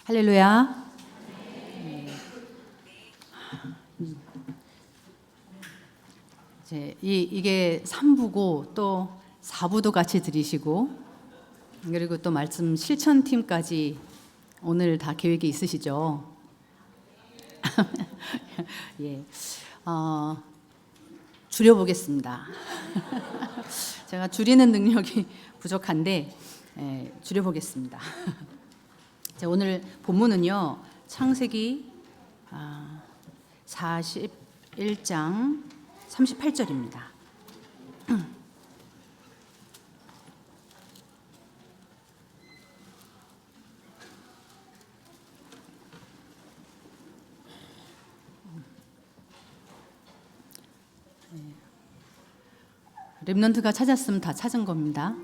할렐루야. 이게 3부고 또 4부도 같이 들으시고, 그리고 또 말씀 실천팀까지 오늘 다 계획이 있으시죠? 예, 줄여보겠습니다. 제가 줄이는 능력이 부족한데 줄여보겠습니다. 자, 오늘 본문은요, 창세기 41장 38절입니다. 렘넌트가 찾았으면 다 찾은 겁니다.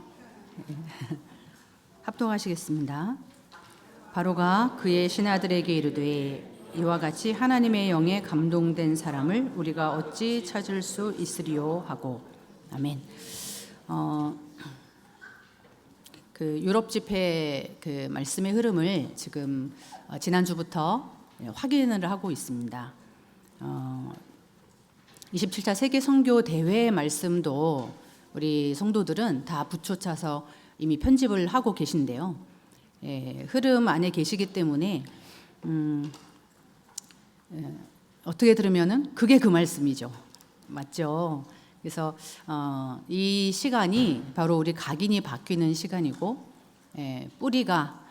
합독하시겠습니다. 바로가 그의 신하들에게 이르되 이와 같이 하나님의 영에 감동된 사람을 우리가 어찌 찾을 수 있으리요 하고. 아멘. 그 유럽 집회 그 말씀의 흐름을 지금 지난주부터 확인을 하고 있습니다. 27차 세계 선교 대회 말씀도 우리 성도들은 다 붙여차서 이미 편집을 하고 계신데요. 흐름 안에 계시기 때문에 어떻게 들으면은 그게 그 말씀이죠. 맞죠? 그래서 이 시간이 바로 우리 각인이 바뀌는 시간이고, 뿌리가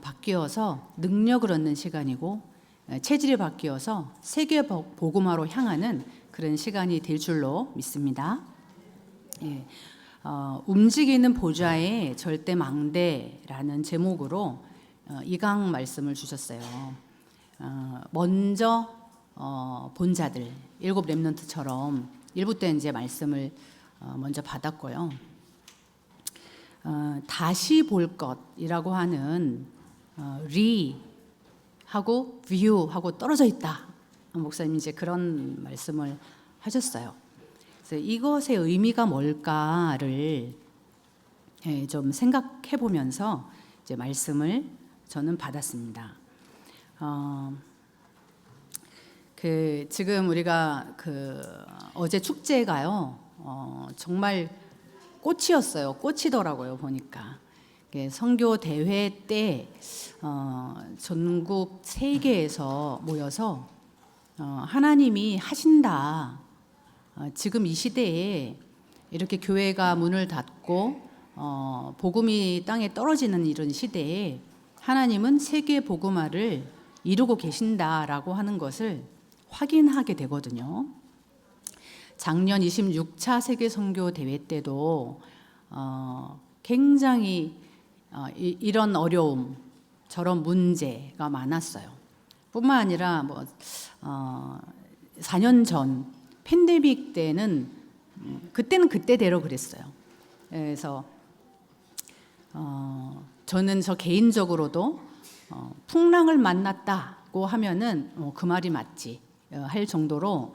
바뀌어서 능력을 얻는 시간이고, 체질이 바뀌어서 세계 복음화로 향하는 그런 시간이 될 줄로 믿습니다. 움직이는 보좌의 절대 망대라는 제목으로 이강 말씀을 주셨어요. 먼저 본 자들 7 렘넌트처럼 1부 때 이제 말씀을 먼저 받았고요. 다시 볼 것이라고 하는 리 하고 뷰 하고 떨어져 있다. 목사님이 이제 그런 말씀을 하셨어요. 그래서 이것의 의미가 뭘까를 좀 생각해 보면서 이제 말씀을 저는 받았습니다. 지금 우리가 어제 축제가요, 정말 꽃이었어요. 꽃이더라고요, 보니까. 선교 대회 때 전국 세계에서 모여서 하나님이 하신다. 지금 이 시대에 이렇게 교회가 문을 닫고 복음이 땅에 떨어지는 이런 시대에 하나님은 세계 복음화를 이루고 계신다라고 하는 것을 확인하게 되거든요. 작년 26차 세계 선교 대회 때도 굉장히 이런 어려움, 저런 문제가 많았어요. 뿐만 아니라 4년 전 팬데믹 때는 그때는 그때대로 그랬어요. 그래서 저는 저 개인적으로도 풍랑을 만났다고 하면은 그 말이 맞지 할 정도로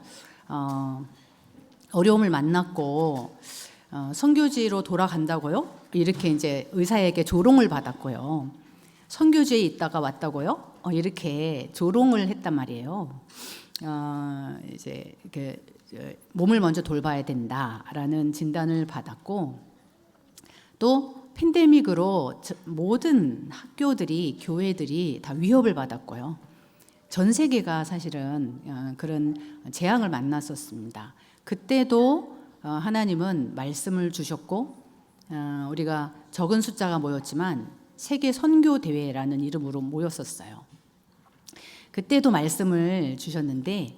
어려움을 만났고, 선교지로 돌아간다고요? 이렇게 이제 의사에게 조롱을 받았고요. 선교지에 있다가 왔다고요? 이렇게 조롱을 했단 말이에요. 이제 몸을 먼저 돌봐야 된다라는 진단을 받았고, 또 팬데믹으로 모든 학교들이, 교회들이 다 위협을 받았고요. 전 세계가 사실은 그런 재앙을 만났었습니다. 그때도 하나님은 말씀을 주셨고, 우리가 적은 숫자가 모였지만 세계 선교 대회라는 이름으로 모였었어요. 그때도 말씀을 주셨는데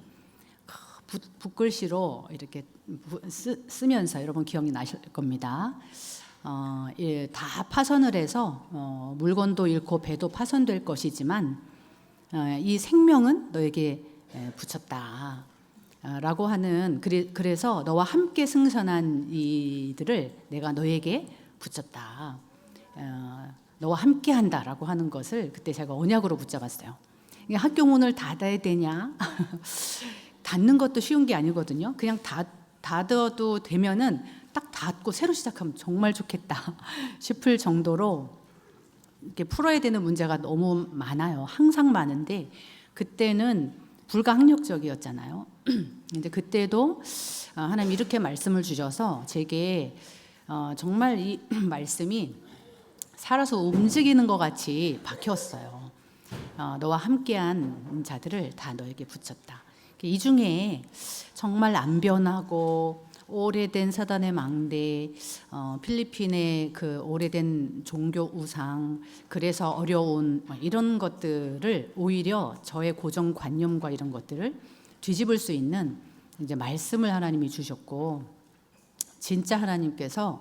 붓글씨로 이렇게 쓰면서 여러분 기억이 나실 겁니다. 다 파선을 해서 물건도 잃고 배도 파선될 것이지만 이 생명은 너에게 붙였다 라고 하는, 그래서 너와 함께 승선한 이들을 내가 너에게 붙였다, 너와 함께 한다라고 하는 것을 그때 제가 언약으로 붙잡았어요. 학교 문을 닫아야 되냐? 닫는 것도 쉬운 게 아니거든요. 그냥 닫아도 되면은 딱 닫고 새로 시작하면 정말 좋겠다 싶을 정도로 이렇게 풀어야 되는 문제가 너무 많아요. 항상 많은데 그때는 불가항력적이었잖아요. 근데 그때도 하나님 이렇게 말씀을 주셔서 제게 정말 이 말씀이 살아서 움직이는 것 같이 박혔어요. 너와 함께한 자들을 다 너에게 붙였다. 이 중에 정말 안 변하고 오래된 사단의 망대, 필리핀의 그 오래된 종교 우상, 그래서 어려운 이런 것들을 오히려 저의 고정관념과 이런 것들을 뒤집을 수 있는 이제 말씀을 하나님이 주셨고, 진짜 하나님께서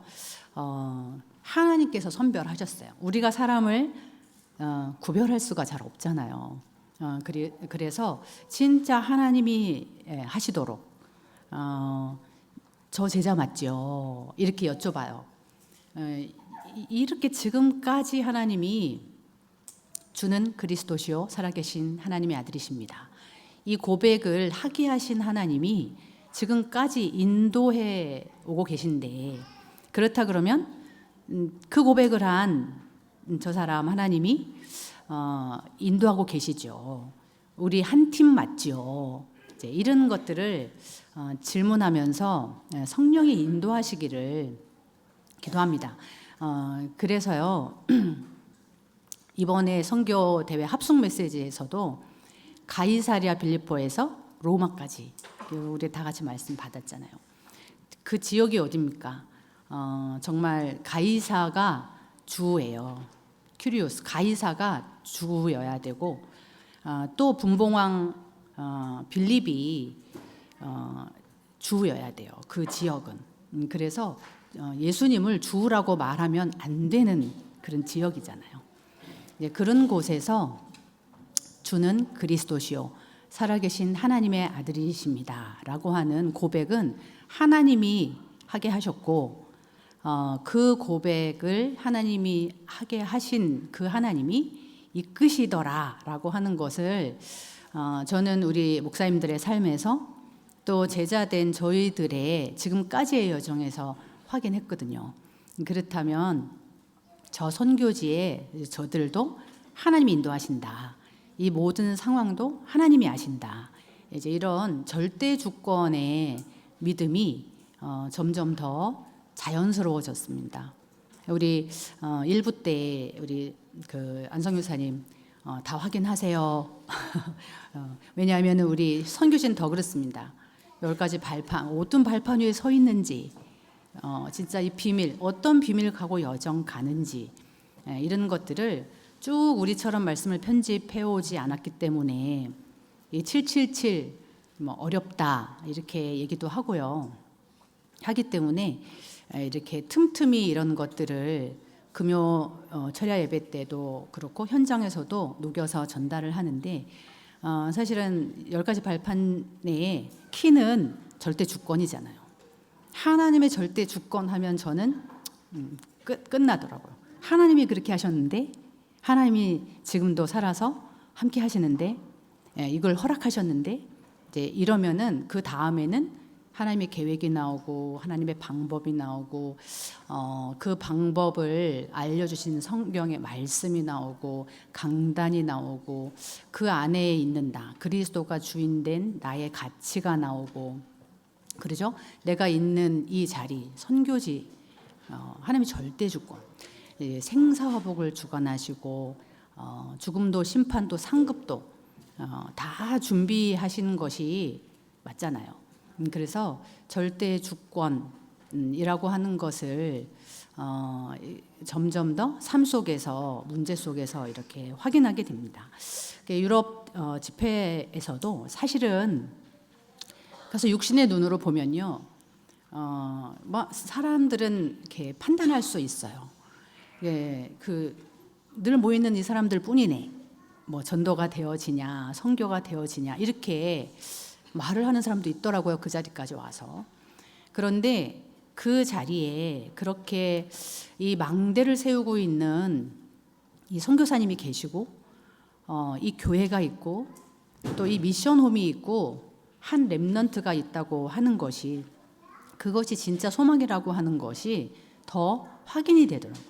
선별하셨어요. 우리가 사람을 구별할 수가 잘 없잖아요. 그래서 진짜 하나님이 하시도록 저 제자 맞죠? 이렇게 여쭤봐요. 이렇게 지금까지 하나님이 주는 그리스도시요 살아계신 하나님의 아들이십니다. 이 고백을 하게 하신 하나님이 지금까지 인도해 오고 계신데, 그렇다 그러면 그 고백을 한 저 사람 하나님이 인도하고 계시죠. 우리 한 팀 맞죠? 이제 이런 것들을 질문하면서 성령이 인도하시기를 기도합니다. 그래서요 이번에 선교 대회 합숙 메시지에서도 가이사랴 빌립보에서 로마까지 우리 다 같이 말씀 받았잖아요. 그 지역이 어디입니까? 정말 가이사가 주예요. 큐리오스 가이사가 주여야 되고, 또 분봉왕 빌립이 주여야 돼요. 그 지역은. 그래서 예수님을 주라고 말하면 안 되는 그런 지역이잖아요. 그런 곳에서 주는 그리스도시요 살아계신 하나님의 아들이십니다 라고 하는 고백은 하나님이 하게 하셨고, 그 고백을 하나님이 하게 하신 그 하나님이 이끄시더라 라고 하는 것을 저는 우리 목사님들의 삶에서 또 제자된 저희들의 지금까지의 여정에서 확인했거든요. 그렇다면 저 선교지에 저들도 하나님이 인도하신다. 이 모든 상황도 하나님이 아신다. 이제 이런 절대 주권의 믿음이 점점 더 자연스러워졌습니다. 우리 1부 때 우리 그 안성유사님 다 확인하세요. 왜냐하면 우리 선교신 더 그렇습니다. 10가지 발판, 어떤 발판 위에 서 있는지, 진짜 이 비밀, 어떤 비밀 가고 여정 가는지, 이런 것들을 쭉 우리처럼 말씀을 편집해 오지 않았기 때문에 이 777 어렵다 이렇게 얘기도 하기 때문에 이렇게 틈틈이 이런 것들을 금요 철야 예배 때도 그렇고 현장에서도 녹여서 전달을 하는데, 사실은 10가지 발판 내에 키는 절대 주권이잖아요. 하나님의 절대 주권 하면 저는 끝나더라고요. 하나님이 그렇게 하셨는데, 하나님이 지금도 살아서 함께 하시는데, 이걸 허락하셨는데, 이제 이러면은 그 다음에는 하나님의 계획이 나오고 하나님의 방법이 나오고, 그 방법을 알려주신 성경의 말씀이 나오고 강단이 나오고 그 안에 있는 나 그리스도가 주인된 나의 가치가 나오고, 그러죠? 내가 있는 이 자리 선교지, 하나님의 절대 주권, 생사화복을 주관하시고 죽음도 심판도 상급도 다 준비하시는 것이 맞잖아요. 그래서 절대 주권이라고 하는 것을 점점 더 삶 속에서 문제 속에서 이렇게 확인하게 됩니다. 유럽 집회에서도 사실은 그래서 육신의 눈으로 보면요, 사람들은 이렇게 판단할 수 있어요. 늘 모이는 이 사람들 뿐이네. 전도가 되어지냐, 선교가 되어지냐 이렇게 말을 하는 사람도 있더라고요. 그 자리까지 와서. 그런데 그 자리에 그렇게 이 망대를 세우고 있는 이 선교사님이 계시고, 이 교회가 있고, 또 이 미션홈이 있고, 한 렘넌트가 있다고 하는 것이, 그것이 진짜 소망이라고 하는 것이 더 확인이 되더라고요.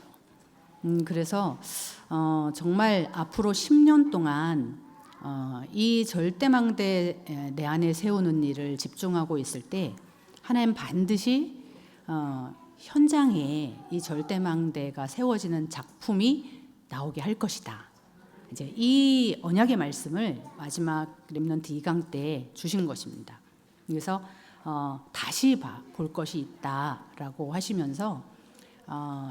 그래서 정말 앞으로 10년 동안 이 절대망대 내 안에 세우는 일을 집중하고 있을 때 하나님 반드시 현장에 이 절대망대가 세워지는 작품이 나오게 할 것이다. 이제 이 언약의 말씀을 마지막 렘넌트 2강 때 주신 것입니다. 그래서 다시 볼 것이 있다라고 하시면서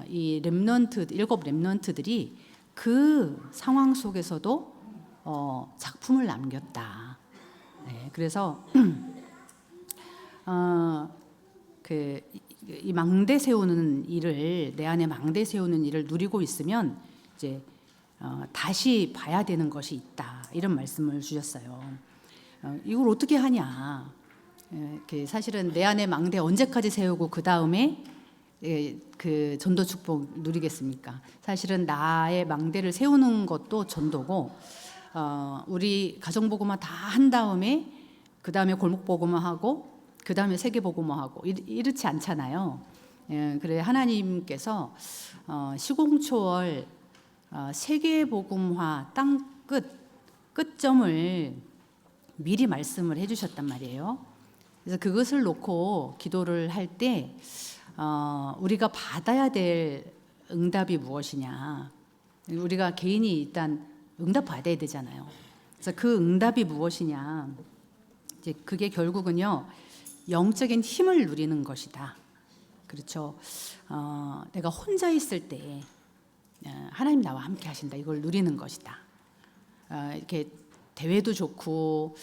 이 렘넌트 7 렘넌트들이 그 상황 속에서도 작품을 남겼다. 네, 그래서 이 망대 세우는 일을 내 안에 망대 세우는 일을 누리고 있으면 이제 다시 봐야 되는 것이 있다. 이런 말씀을 주셨어요. 이걸 어떻게 하냐? 사실은 내 안에 망대 언제까지 세우고 그 다음에 그 전도 축복 누리겠습니까? 사실은 나의 망대를 세우는 것도 전도고, 우리 가정복음화 다 한 다음에 그 다음에 골목복음화 하고 그 다음에 세계복음화 하고 이렇지 않잖아요. 그래 하나님께서 시공초월 세계복음화 땅 끝점을 미리 말씀을 해주셨단 말이에요. 그래서 그것을 놓고 기도를 할 때 우리가 받아야 될 응답이 무엇이냐, 우리가 개인이 일단 응답 받아야 되잖아요. 그래서 그 응답이 무엇이냐, 이제 그게 결국은요 영적인 힘을 누리는 것이다. 그렇죠. 내가 혼자 있을 때 하나님 나와 함께 하신다. 이걸 누리는 것이다. 이렇게 대회도 좋고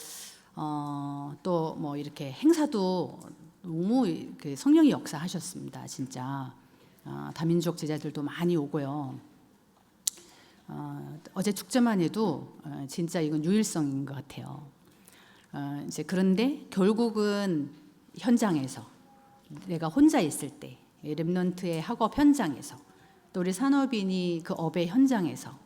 또 뭐 이렇게 행사도 너무 성령이 역사하셨습니다. 진짜 다민족 제자들도 많이 오고요. 어제 축제만 해도 진짜 이건 유일성인 것 같아요. 이제 그런데 결국은 현장에서 내가 혼자 있을 때 렘넌트의 학업 현장에서 또 우리 산업인이 그 업의 현장에서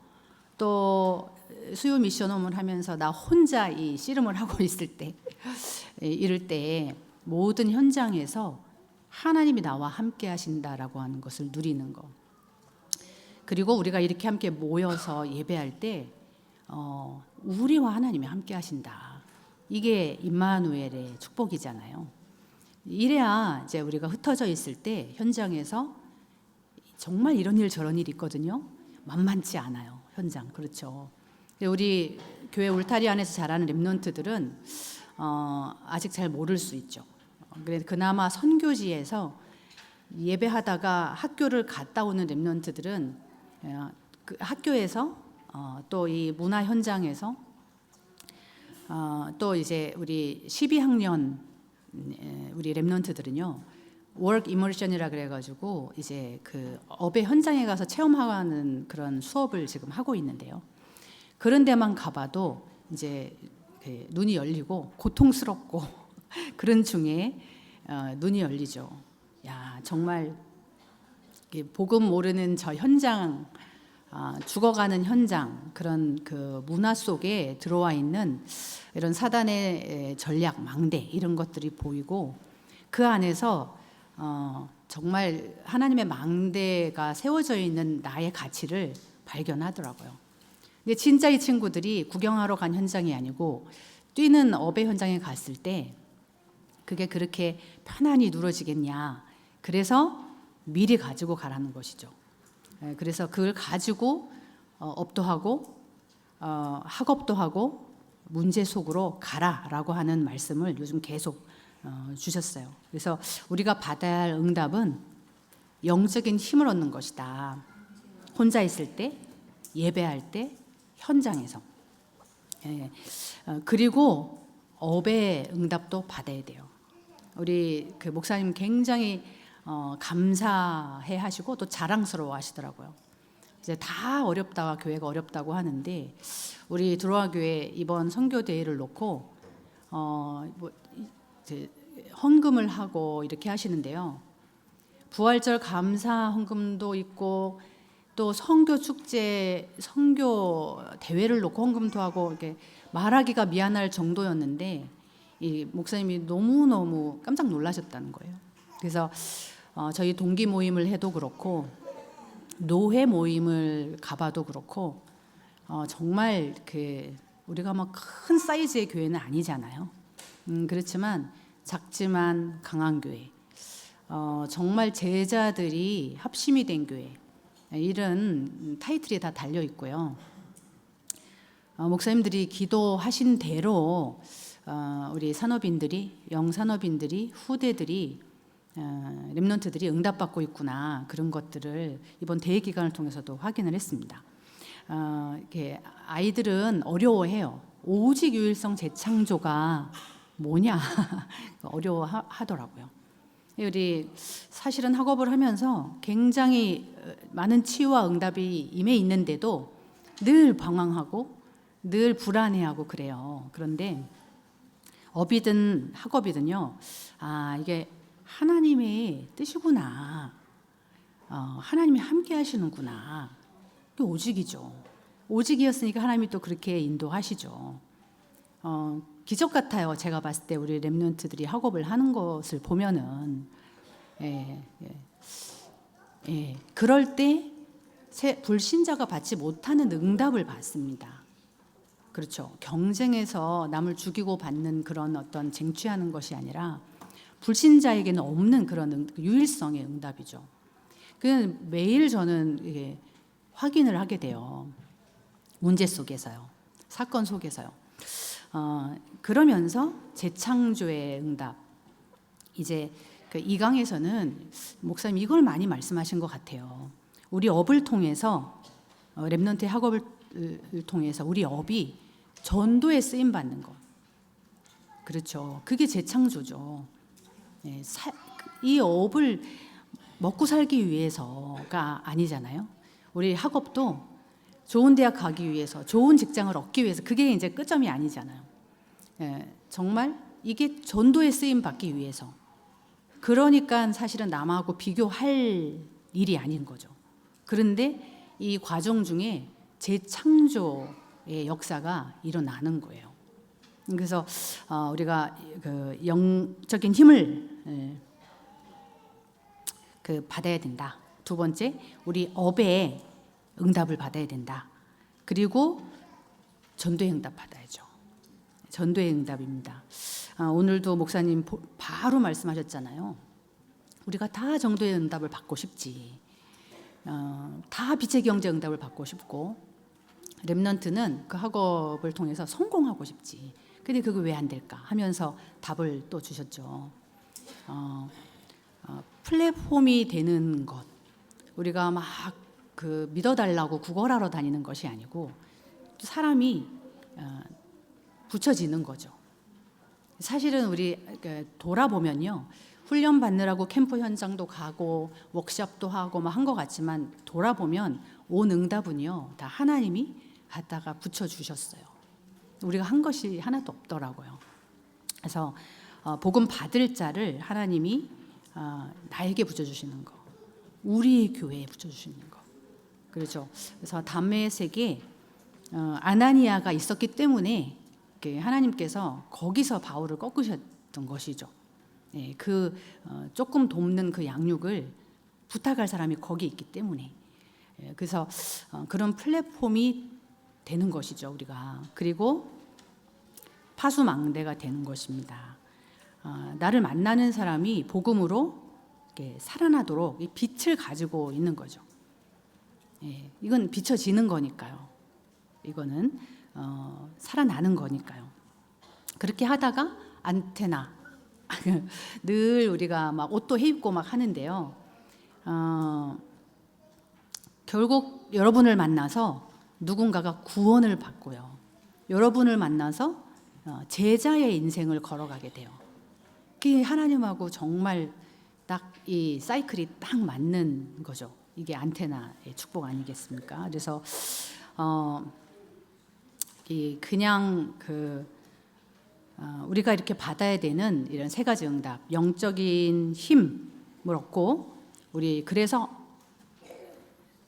또 수요 미션홈을 하면서 나 혼자 이 씨름을 하고 있을 때 이럴 때 모든 현장에서 하나님이 나와 함께 하신다라고 하는 것을 누리는 것. 그리고 우리가 이렇게 함께 모여서 예배할 때 우리와 하나님이 함께 하신다. 이게 임마누엘의 축복이잖아요. 이래야 이제 우리가 흩어져 있을 때 현장에서 정말 이런 일 저런 일 있거든요. 만만치 않아요. 현장. 그렇죠. 우리 교회 울타리 안에서 자라는 렘넌트들은 아직 잘 모를 수 있죠. 그래서 그나마 선교지에서 예배하다가 학교를 갔다 오는 렘넌트들은 그 학교에서 또 이 문화 현장에서 또 이제 우리 12학년 우리 렘넌트들은요 워크 이머션이라 그래가지고 이제 그 업의 현장에 가서 체험하는 그런 수업을 지금 하고 있는데요. 그런 데만 가봐도 이제 눈이 열리고 고통스럽고 그런 중에 눈이 열리죠. 야, 정말 복음 모르는 저 현장, 죽어가는 현장, 그런 그 문화 속에 들어와 있는 이런 사단의 전략, 망대 이런 것들이 보이고 그 안에서 정말 하나님의 망대가 세워져 있는 나의 가치를 발견하더라고요. 근데 진짜 이 친구들이 구경하러 간 현장이 아니고 뛰는 업의 현장에 갔을 때 그게 그렇게 편안히 누러지겠냐. 그래서 미리 가지고 가라는 것이죠. 그래서 그걸 가지고 업도 하고 학업도 하고 문제 속으로 가라라고 하는 말씀을 요즘 계속 주셨어요. 그래서 우리가 받아야 할 응답은 영적인 힘을 얻는 것이다. 혼자 있을 때, 예배할 때, 현장에서. 그리고 업의 응답도 받아야 돼요. 우리 그 목사님 굉장히 감사해 하시고 또 자랑스러워 하시더라고요. 이제 다 어렵다와 교회가 어렵다고 하는데 우리 드로아 교회 이번 선교 대회를 놓고 헌금을 하고 이렇게 하시는데요. 부활절 감사 헌금도 있고 또 선교 축제, 선교 대회를 놓고 헌금도 하고 이렇게 말하기가 미안할 정도였는데 이 목사님이 너무너무 깜짝 놀라셨다는 거예요. 그래서 저희 동기 모임을 해도 그렇고 노회 모임을 가봐도 그렇고 정말 우리가 뭐 큰 사이즈의 교회는 아니잖아요. 그렇지만 작지만 강한 교회, 정말 제자들이 합심이 된 교회, 이런 타이틀이 다 달려 있고요. 목사님들이 기도하신 대로 우리 산업인들이, 영산업인들이, 후대들이, 렘넌트들이 응답받고 있구나, 그런 것들을 이번 대회 기간을 통해서도 확인을 했습니다. 이렇게 아이들은 어려워해요. 오직 유일성 재창조가 뭐냐 어려워하더라고요. 우리 사실은 학업을 하면서 굉장히 많은 치유와 응답이 임해 있는데도 늘 방황하고 늘 불안해하고 그래요. 그런데 업이든 학업이든요, 이게 하나님의 뜻이구나, 하나님이 함께 하시는구나, 이게 오직이죠. 오직이었으니까 하나님이 또 그렇게 인도하시죠. 기적 같아요. 제가 봤을 때 우리 렘넌트들이 학업을 하는 것을 보면은, 그럴 때 불신자가 받지 못하는 응답을 받습니다. 그렇죠. 경쟁에서 남을 죽이고 받는 그런 어떤 쟁취하는 것이 아니라 불신자에게는 없는 그런 유일성의 응답이죠. 그 매일 저는 이게 확인을 하게 돼요. 문제 속에서요, 사건 속에서요. 그러면서 재창조의 응답, 이제 그 2강에서는 목사님 이걸 많이 말씀하신 것 같아요. 우리 업을 통해서, 렘넌트의 학업을 통해서 우리 업이 전도에 쓰임 받는 것, 그렇죠. 그게 재창조죠. 이 업을 먹고 살기 위해서가 아니잖아요. 우리 학업도 좋은 대학 가기 위해서, 좋은 직장을 얻기 위해서, 그게 이제 끝점이 아니잖아요. 정말 이게 전도에 쓰임 받기 위해서. 그러니까 사실은 남하고 비교할 일이 아닌 거죠. 그런데 이 과정 중에 재창조의 역사가 일어나는 거예요. 그래서 우리가 그 영적인 힘을 받아야 된다. 두 번째, 우리 업에 응답을 받아야 된다. 그리고 전도의 응답 받아야죠. 전도의 응답입니다. 오늘도 목사님 바로 말씀하셨잖아요. 우리가 다 전도의 응답을 받고 싶지. 다 빛의 경제 응답을 받고 싶고, 렘넌트는 그 학업을 통해서 성공하고 싶지. 근데 그게 왜 안 될까 하면서 답을 또 주셨죠. 플랫폼이 되는 것, 우리가 막 믿어달라고 구걸하러 다니는 것이 아니고 사람이 붙여지는 거죠. 사실은 우리 돌아보면요, 훈련 받느라고 캠프 현장도 가고 워크숍도 하고 막 한 것 같지만 돌아보면 온 응답은요 다 하나님이 갖다가 붙여주셨어요. 우리가 한 것이 하나도 없더라고요. 그래서 복음 받을 자를 하나님이 나에게 붙여주시는 거, 우리 교회에 붙여주시는 거, 그렇죠. 그래서 담메색에 아나니아가 있었기 때문에 하나님께서 거기서 바울을 꺾으셨던 것이죠. 조금 돕는 그 양육을 부탁할 사람이 거기 있기 때문에, 그래서 그런 플랫폼이 되는 것이죠, 우리가. 그리고 파수망대가 되는 것입니다. 나를 만나는 사람이 복음으로 살아나도록 이 빛을 가지고 있는 거죠. 이건 비춰지는 거니까요. 이거는 살아나는 거니까요. 그렇게 하다가 안테나 늘 우리가 막 옷도 해입고 막 하는데요. 결국 여러분을 만나서 누군가가 구원을 받고요. 여러분을 만나서 제자의 인생을 걸어가게 돼요. 그게 하나님하고 정말 딱 이 사이클이 딱 맞는 거죠. 이게 안테나의 축복 아니겠습니까? 그래서 그냥 우리가 이렇게 받아야 되는 이런 세 가지 응답, 영적인 힘을 얻고, 우리 그래서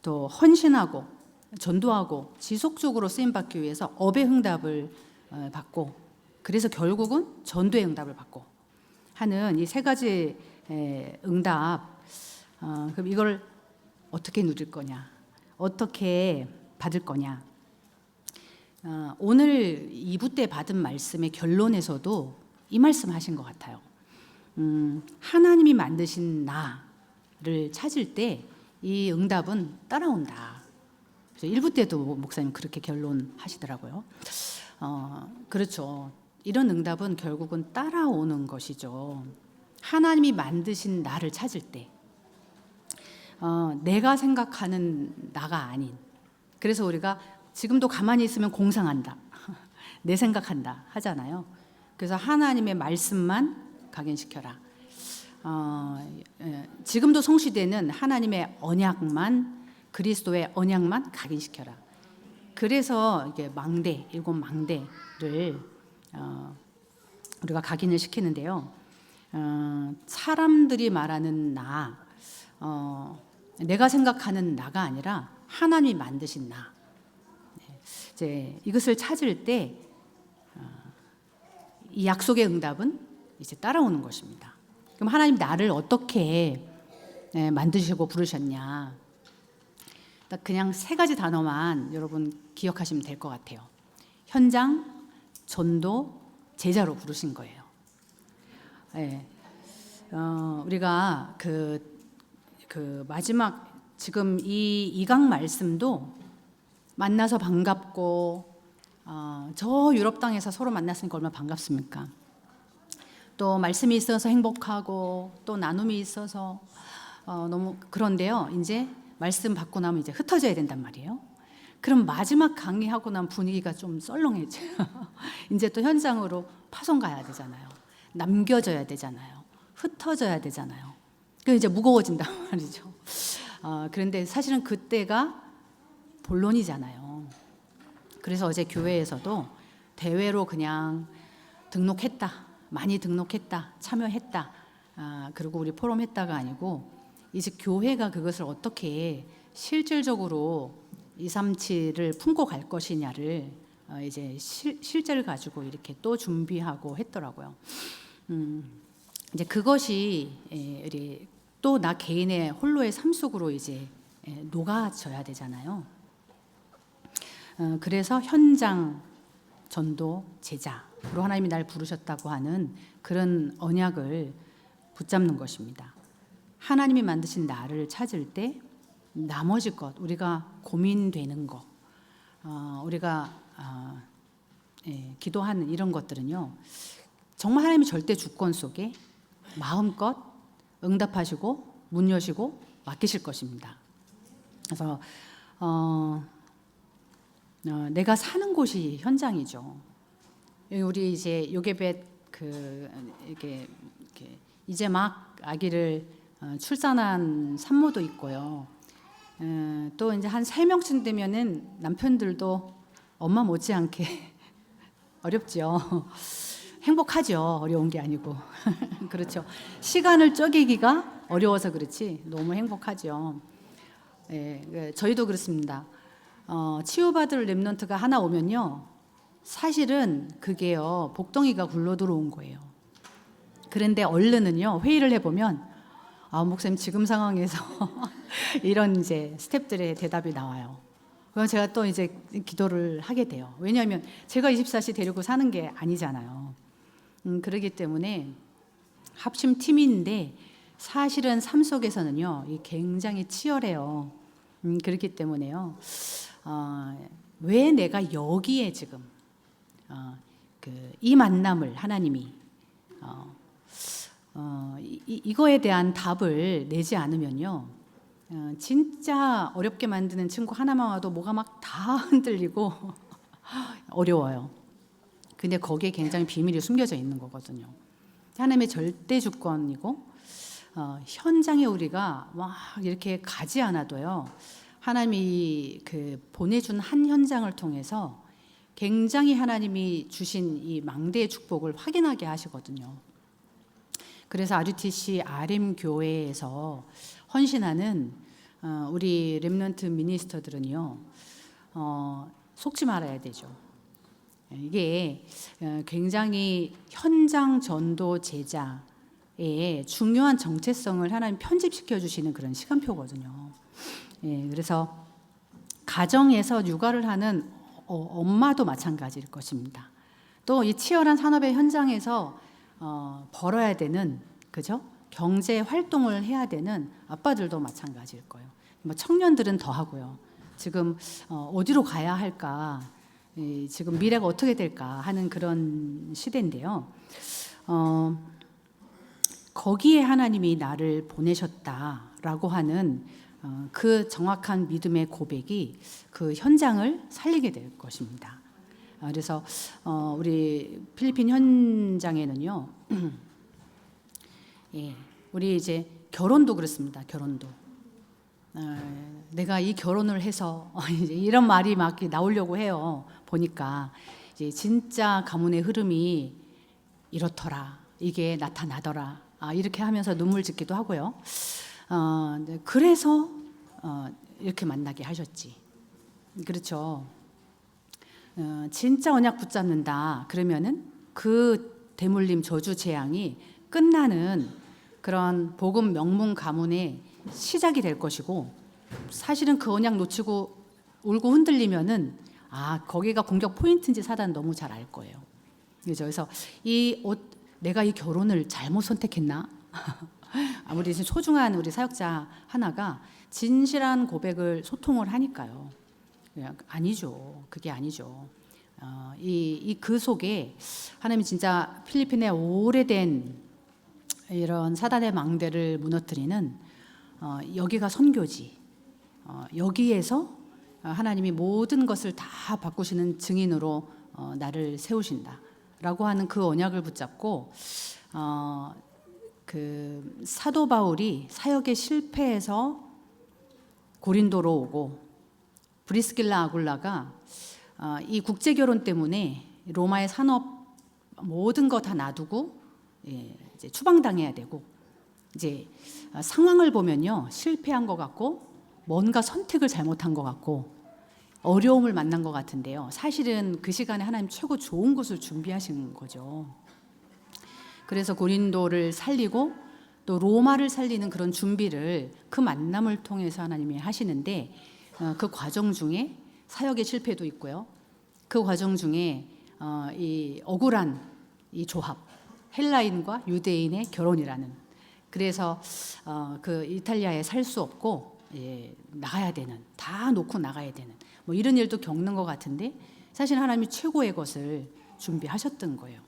또 헌신하고 전도하고 지속적으로 쓰임 받기 위해서 업의 응답을 받고, 그래서 결국은 전도의 응답을 받고 하는 이 세 가지 응답. 그럼 이걸 어떻게 누릴 거냐, 어떻게 받을 거냐. 오늘 2부 때 받은 말씀의 결론에서도 이 말씀 하신 것 같아요. 하나님이 만드신 나를 찾을 때 이 응답은 따라온다. 그래서 1부 때도 목사님 그렇게 결론하시더라고요. 그렇죠. 이런 응답은 결국은 따라오는 것이죠. 하나님이 만드신 나를 찾을 때 내가 생각하는 나가 아닌, 그래서 우리가 지금도 가만히 있으면 공상한다, 내 생각한다 하잖아요. 그래서 하나님의 말씀만 각인시켜라. 지금도 성취되는 하나님의 언약만, 그리스도의 언약만 각인시켜라. 그래서 이게 망대, 7 망대를 우리가 각인을 시키는데요. 사람들이 말하는 나, 내가 생각하는 나가 아니라 하나님이 만드신 나. 이제 이것을 찾을 때 이 약속의 응답은 이제 따라오는 것입니다. 그럼 하나님 나를 어떻게 만드시고 부르셨냐? 그냥 3가지 단어만 여러분 기억하시면 될 것 같아요. 현장, 전도, 제자로 부르신 거예요. 우리가 그 마지막 지금 이 2강 말씀도 만나서 반갑고, 저 유럽 땅에서 서로 만났으니까 얼마나 반갑습니까? 또 말씀이 있어서 행복하고, 또 나눔이 있어서 너무 그런데요. 이제 말씀 받고 나면 이제 흩어져야 된단 말이에요. 그럼 마지막 강의하고 나면 분위기가 좀 썰렁해져요. 이제 또 현장으로 파송 가야 되잖아요. 남겨져야 되잖아요. 흩어져야 되잖아요. 그 이제 무거워진단 말이죠. 그런데 사실은 그때가 본론이잖아요. 그래서 어제 교회에서도 대회로 그냥 등록했다, 많이 등록했다, 참여했다, 그리고 우리 포럼 했다가 아니고 이제 교회가 그것을 어떻게 실질적으로 237을 품고 갈 것이냐를 이제 실제를 가지고 이렇게 또 준비하고 했더라고요. 이제 그것이 또 나 개인의 홀로의 삶 속으로 이제 녹아져야 되잖아요. 그래서 현장, 전도, 제자로 하나님이 날 부르셨다고 하는 그런 언약을 붙잡는 것입니다. 하나님이 만드신 나를 찾을 때 나머지 것, 우리가 고민되는 것, 우리가 기도하는 이런 것들은요, 정말 하나님이 절대 주권 속에 마음껏 응답하시고 문 여시고 맡기실 것입니다. 그래서 내가 사는 곳이 현장이죠. 우리 이제 요게벳 이렇게 이제 막 아기를 출산한 산모도 있고요. 또 이제 한 3명쯤 되면은 남편들도 엄마 못지않게 어렵죠. 행복하죠. 어려운 게 아니고. 그렇죠. 시간을 쪼개기가 어려워서 그렇지 너무 행복하죠. 저희도 그렇습니다. 치유받을 렘넌트가 하나 오면요, 사실은 그게요 복덩이가 굴러 들어온 거예요. 그런데 얼른은요 회의를 해보면 목사님 지금 상황에서 이런 이제 스텝들의 대답이 나와요. 그럼 제가 또 이제 기도를 하게 돼요. 왜냐하면 제가 24시 데리고 사는 게 아니잖아요. 그렇기 때문에 합심 팀인데 사실은 삶 속에서는요 굉장히 치열해요. 그렇기 때문에요. 왜 내가 여기에 지금 이 만남을 하나님이 이거에 대한 답을 내지 않으면요, 진짜 어렵게 만드는 친구 하나만 와도 뭐가 막 다 흔들리고 어려워요. 근데 거기에 굉장히 비밀이 숨겨져 있는 거거든요. 하나님의 절대 주권이고, 현장에 우리가 막 이렇게 가지 않아도요, 하나님이 보내준 한 현장을 통해서 굉장히 하나님이 주신 이 망대의 축복을 확인하게 하시거든요. 그래서 RUTC RM 교회에서 헌신하는 우리 렘넌트 미니스터들은요, 속지 말아야 되죠. 이게 굉장히 현장 전도 제자의 중요한 정체성을 하나님 편집시켜 주시는 그런 시간표거든요. 예, 그래서 가정에서 육아를 하는 엄마도 마찬가지일 것입니다. 또 이 치열한 산업의 현장에서 벌어야 되는, 그죠? 경제 활동을 해야 되는 아빠들도 마찬가지일 거예요. 뭐 청년들은 더 하고요. 지금 어디로 가야 할까? 지금 미래가 어떻게 될까 하는 그런 시대인데요. 거기에 하나님이 나를 보내셨다라고 하는 그 정확한 믿음의 고백이 그 현장을 살리게 될 것입니다. 그래서 우리 필리핀 현장에는요, 예, 우리 이제 결혼도 그렇습니다. 결혼도 내가 이 결혼을 해서 이제 이런 말이 막 나오려고 해요. 보니까 이제 진짜 가문의 흐름이 이렇더라, 이게 나타나더라, 이렇게 하면서 눈물 짓기도 하고요. 그래서 이렇게 만나게 하셨지. 그렇죠. 진짜 언약 붙잡는다 그러면은 그 대물림 저주 재앙이 끝나는 그런 복음 명문 가문의 시작이 될 것이고, 사실은 그 언약 놓치고 울고 흔들리면은 거기가 공격 포인트인지 사단 너무 잘 알 거예요. 그죠? 그래서 내가 이 결혼을 잘못 선택했나? 아무리 소중한 우리 사역자 하나가 진실한 고백을 소통을 하니까요. 아니죠. 그게 아니죠. 그 속에 하나님이 진짜 필리핀의 오래된 이런 사단의 망대를 무너뜨리는 여기가 선교지. 여기에서 하나님이 모든 것을 다 바꾸시는 증인으로 나를 세우신다라고 하는 그 언약을 붙잡고 그 사도 바울이 사역에 실패해서 고린도로 오고, 브리스길라 아굴라가 이 국제 결혼 때문에 로마의 산업 모든 거 다 놔두고 이제 추방당해야 되고, 이제 상황을 보면요, 실패한 것 같고 뭔가 선택을 잘못한 것 같고 어려움을 만난 것 같은데요, 사실은 그 시간에 하나님 최고 좋은 것을 준비하신 거죠. 그래서 고린도를 살리고 또 로마를 살리는 그런 준비를 그 만남을 통해서 하나님이 하시는데, 그 과정 중에 사역의 실패도 있고요. 그 과정 중에 이 억울한 이 조합, 헬라인과 유대인의 결혼이라는, 그래서 그 이탈리아에 살 수 없고 나가야 되는, 다 놓고 나가야 되는 뭐 이런 일도 겪는 것 같은데, 사실 하나님이 최고의 것을 준비하셨던 거예요.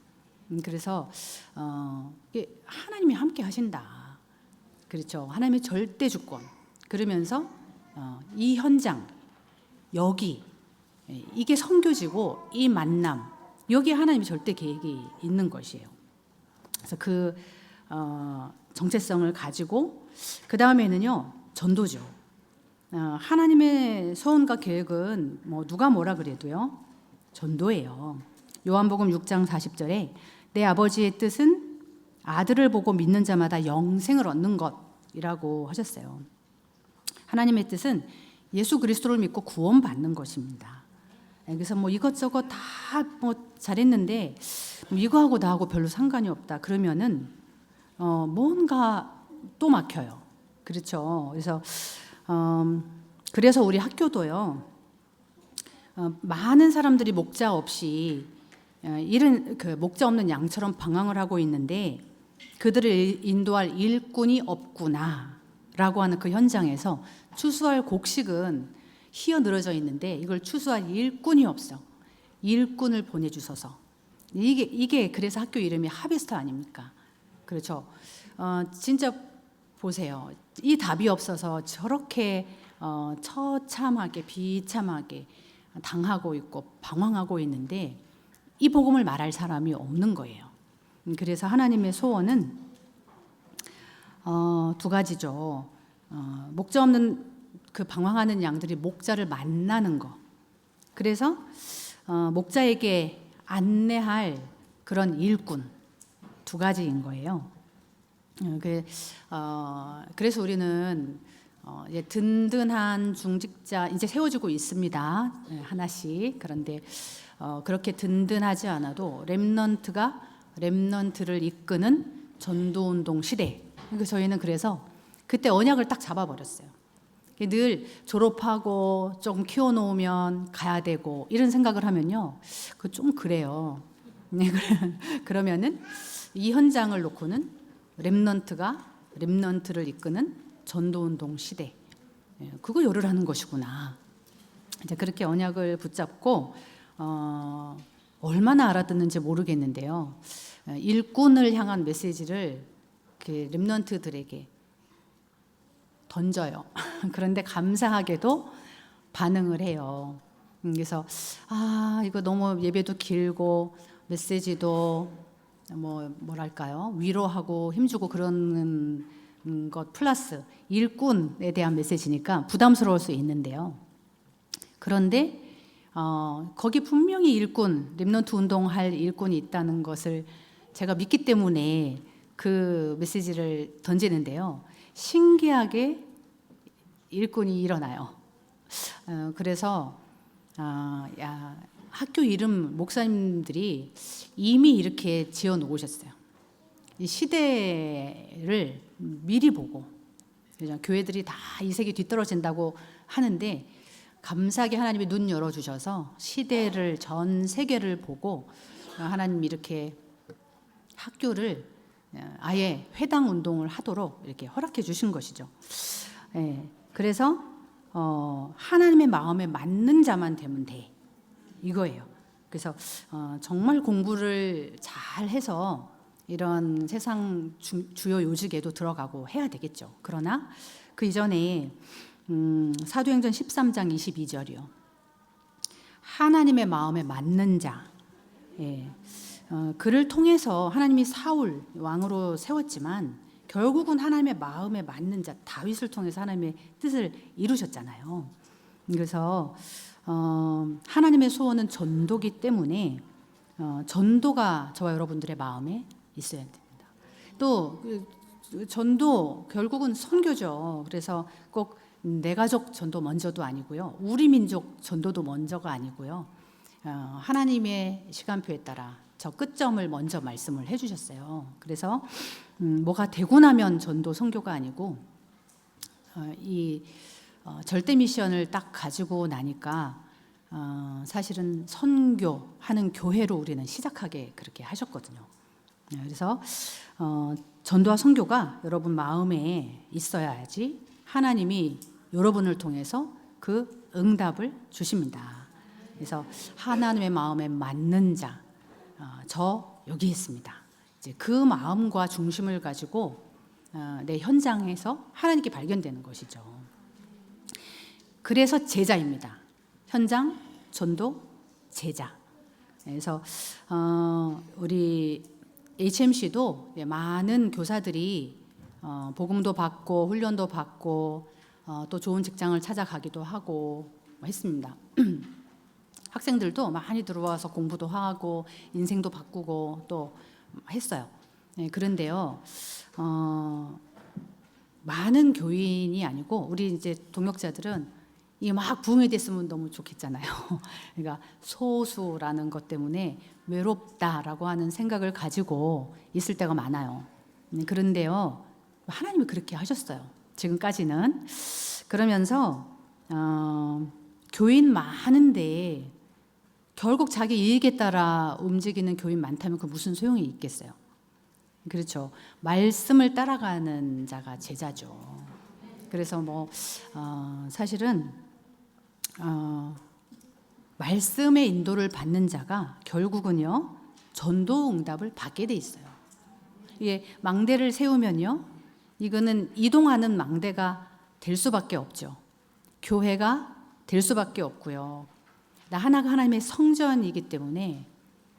그래서 하나님이 함께 하신다. 그렇죠. 하나님의 절대 주권. 그러면서 이 현장, 여기, 이게 선교지고 이 만남, 여기에 하나님이 절대 계획이 있는 것이에요. 그래서 그 정체성을 가지고 그 다음에는요, 전도죠. 하나님의 소원과 계획은 뭐 누가 뭐라 그래도요, 전도예요. 요한복음 6장 40절에 내 아버지의 뜻은 아들을 보고 믿는 자마다 영생을 얻는 것이라고 하셨어요. 하나님의 뜻은 예수 그리스도를 믿고 구원받는 것입니다. 그래서 뭐 이것저것 다 뭐 잘했는데 이거하고 나하고 별로 상관이 없다 그러면은 뭔가 또 막혀요. 그렇죠. 그래서 우리 학교도요, 많은 사람들이 목자 없이 이런 그 목자 없는 양처럼 방황을 하고 있는데 그들을 인도할 일꾼이 없구나라고 하는 그 현장에서 추수할 곡식은 희어 늘어져 있는데 이걸 추수할 일꾼이 없어. 일꾼을 보내주셔서. 이게 그래서 학교 이름이 하베스트 아닙니까? 그렇죠. 진짜 보세요. 이 답이 없어서 저렇게 처참하게 비참하게 당하고 있고 방황하고 있는데 이 복음을 말할 사람이 없는 거예요. 그래서 하나님의 소원은 두 가지죠. 목자 없는 그 방황하는 양들이 목자를 만나는 거. 그래서 목자에게 안내할 그런 일꾼, 두 가지인 거예요. 그래서 우리는 이제 든든한 중직자 이제 세워지고 있습니다. 하나씩. 그런데 그렇게 든든하지 않아도 렘넌트가 렘넌트를 이끄는 전도운동 시대. 그러니까 저희는 그래서 그때 언약을 딱 잡아버렸어요. 늘 졸업하고 좀 키워놓으면 가야 되고 이런 생각을 하면요, 그 좀 그래요. 네, 그러면은 이 현장을 놓고는 렘넌트가 렘넌트를 이끄는 전도운동 시대, 그거 열으라는 것이구나. 이제 그렇게 언약을 붙잡고 얼마나 알아듣는지 모르겠는데요. 일꾼을 향한 메시지를 렘넌트들에게 던져요. 그런데 감사하게도 반응을 해요. 그래서 이거 너무 예배도 길고 메시지도 뭐랄까요, 위로하고 힘주고 그런 것 플러스 일꾼에 대한 메시지니까 부담스러울 수 있는데요. 그런데 거기 분명히 일꾼, 렘넌트 운동할 일꾼이 있다는 것을 제가 믿기 때문에 그 메시지를 던지는데요. 신기하게 일꾼이 일어나요. 그래서 학교 이름 목사님들이 이미 이렇게 지어 놓으셨어요. 이 시대를 미리 보고, 교회들이 다 이 세계 뒤떨어진다고 하는데 감사하게 하나님이 눈 열어주셔서 시대를, 전 세계를 보고 하나님이 이렇게 학교를 아예 회당 운동을 하도록 이렇게 허락해 주신 것이죠. 그래서 하나님의 마음에 맞는 자만 되면 돼, 이거예요. 그래서 정말 공부를 잘 해서 이런 세상 주요 요직에도 들어가고 해야 되겠죠. 그러나 그 이전에 사도행전 13장 22절이요. 하나님의 마음에 맞는 자, 그를 통해서 하나님이 사울 왕으로 세웠지만 결국은 하나님의 마음에 맞는 자 다윗을 통해서 하나님의 뜻을 이루셨잖아요. 그래서 하나님의 소원은 전도기 때문에 전도가 저와 여러분들의 마음에 있어야 됩니다. 또 전도 결국은 선교죠. 그래서 꼭 내 가족 전도 먼저도 아니고요, 우리 민족 전도도 먼저가 아니고요, 하나님의 시간표에 따라 저 끝점을 먼저 말씀을 해주셨어요. 그래서 뭐가 되고 나면 전도 선교가 아니고 이 절대 미션을 딱 가지고 나니까 사실은 선교하는 교회로 우리는 시작하게 그렇게 하셨거든요. 그래서 전도와 선교가 여러분 마음에 있어야지 하나님이 여러분을 통해서 그 응답을 주십니다. 그래서 하나님의 마음에 맞는 자, 저 여기 있습니다. 이제 그 마음과 중심을 가지고 내 현장에서 하나님께 발견되는 것이죠. 그래서 제자입니다. 현장, 전도, 제자. 그래서 우리 HMC도 많은 교사들이 복음도 받고 훈련도 받고 또 좋은 직장을 찾아가기도 하고 했습니다. 학생들도 많이 들어와서 공부도 하고 인생도 바꾸고 또 했어요. 그런데요, 많은 교인이 아니고 우리 이제 동역자들은 이게 막 부흥이 됐으면 너무 좋겠잖아요. 그러니까 소수라는 것 때문에 외롭다라고 하는 생각을 가지고 있을 때가 많아요. 그런데요, 하나님이 그렇게 하셨어요. 지금까지는. 그러면서 교인 많은데 결국 자기 이익에 따라 움직이는 교인 많다면 그 무슨 소용이 있겠어요? 그렇죠. 말씀을 따라가는 자가 제자죠. 그래서 사실은 말씀의 인도를 받는 자가 결국은요, 전도 응답을 받게 돼 있어요. 이게 망대를 세우면요, 이거는 이동하는 망대가 될 수밖에 없죠. 교회가 될 수밖에 없고요. 나 하나가 하나님의 성전이기 때문에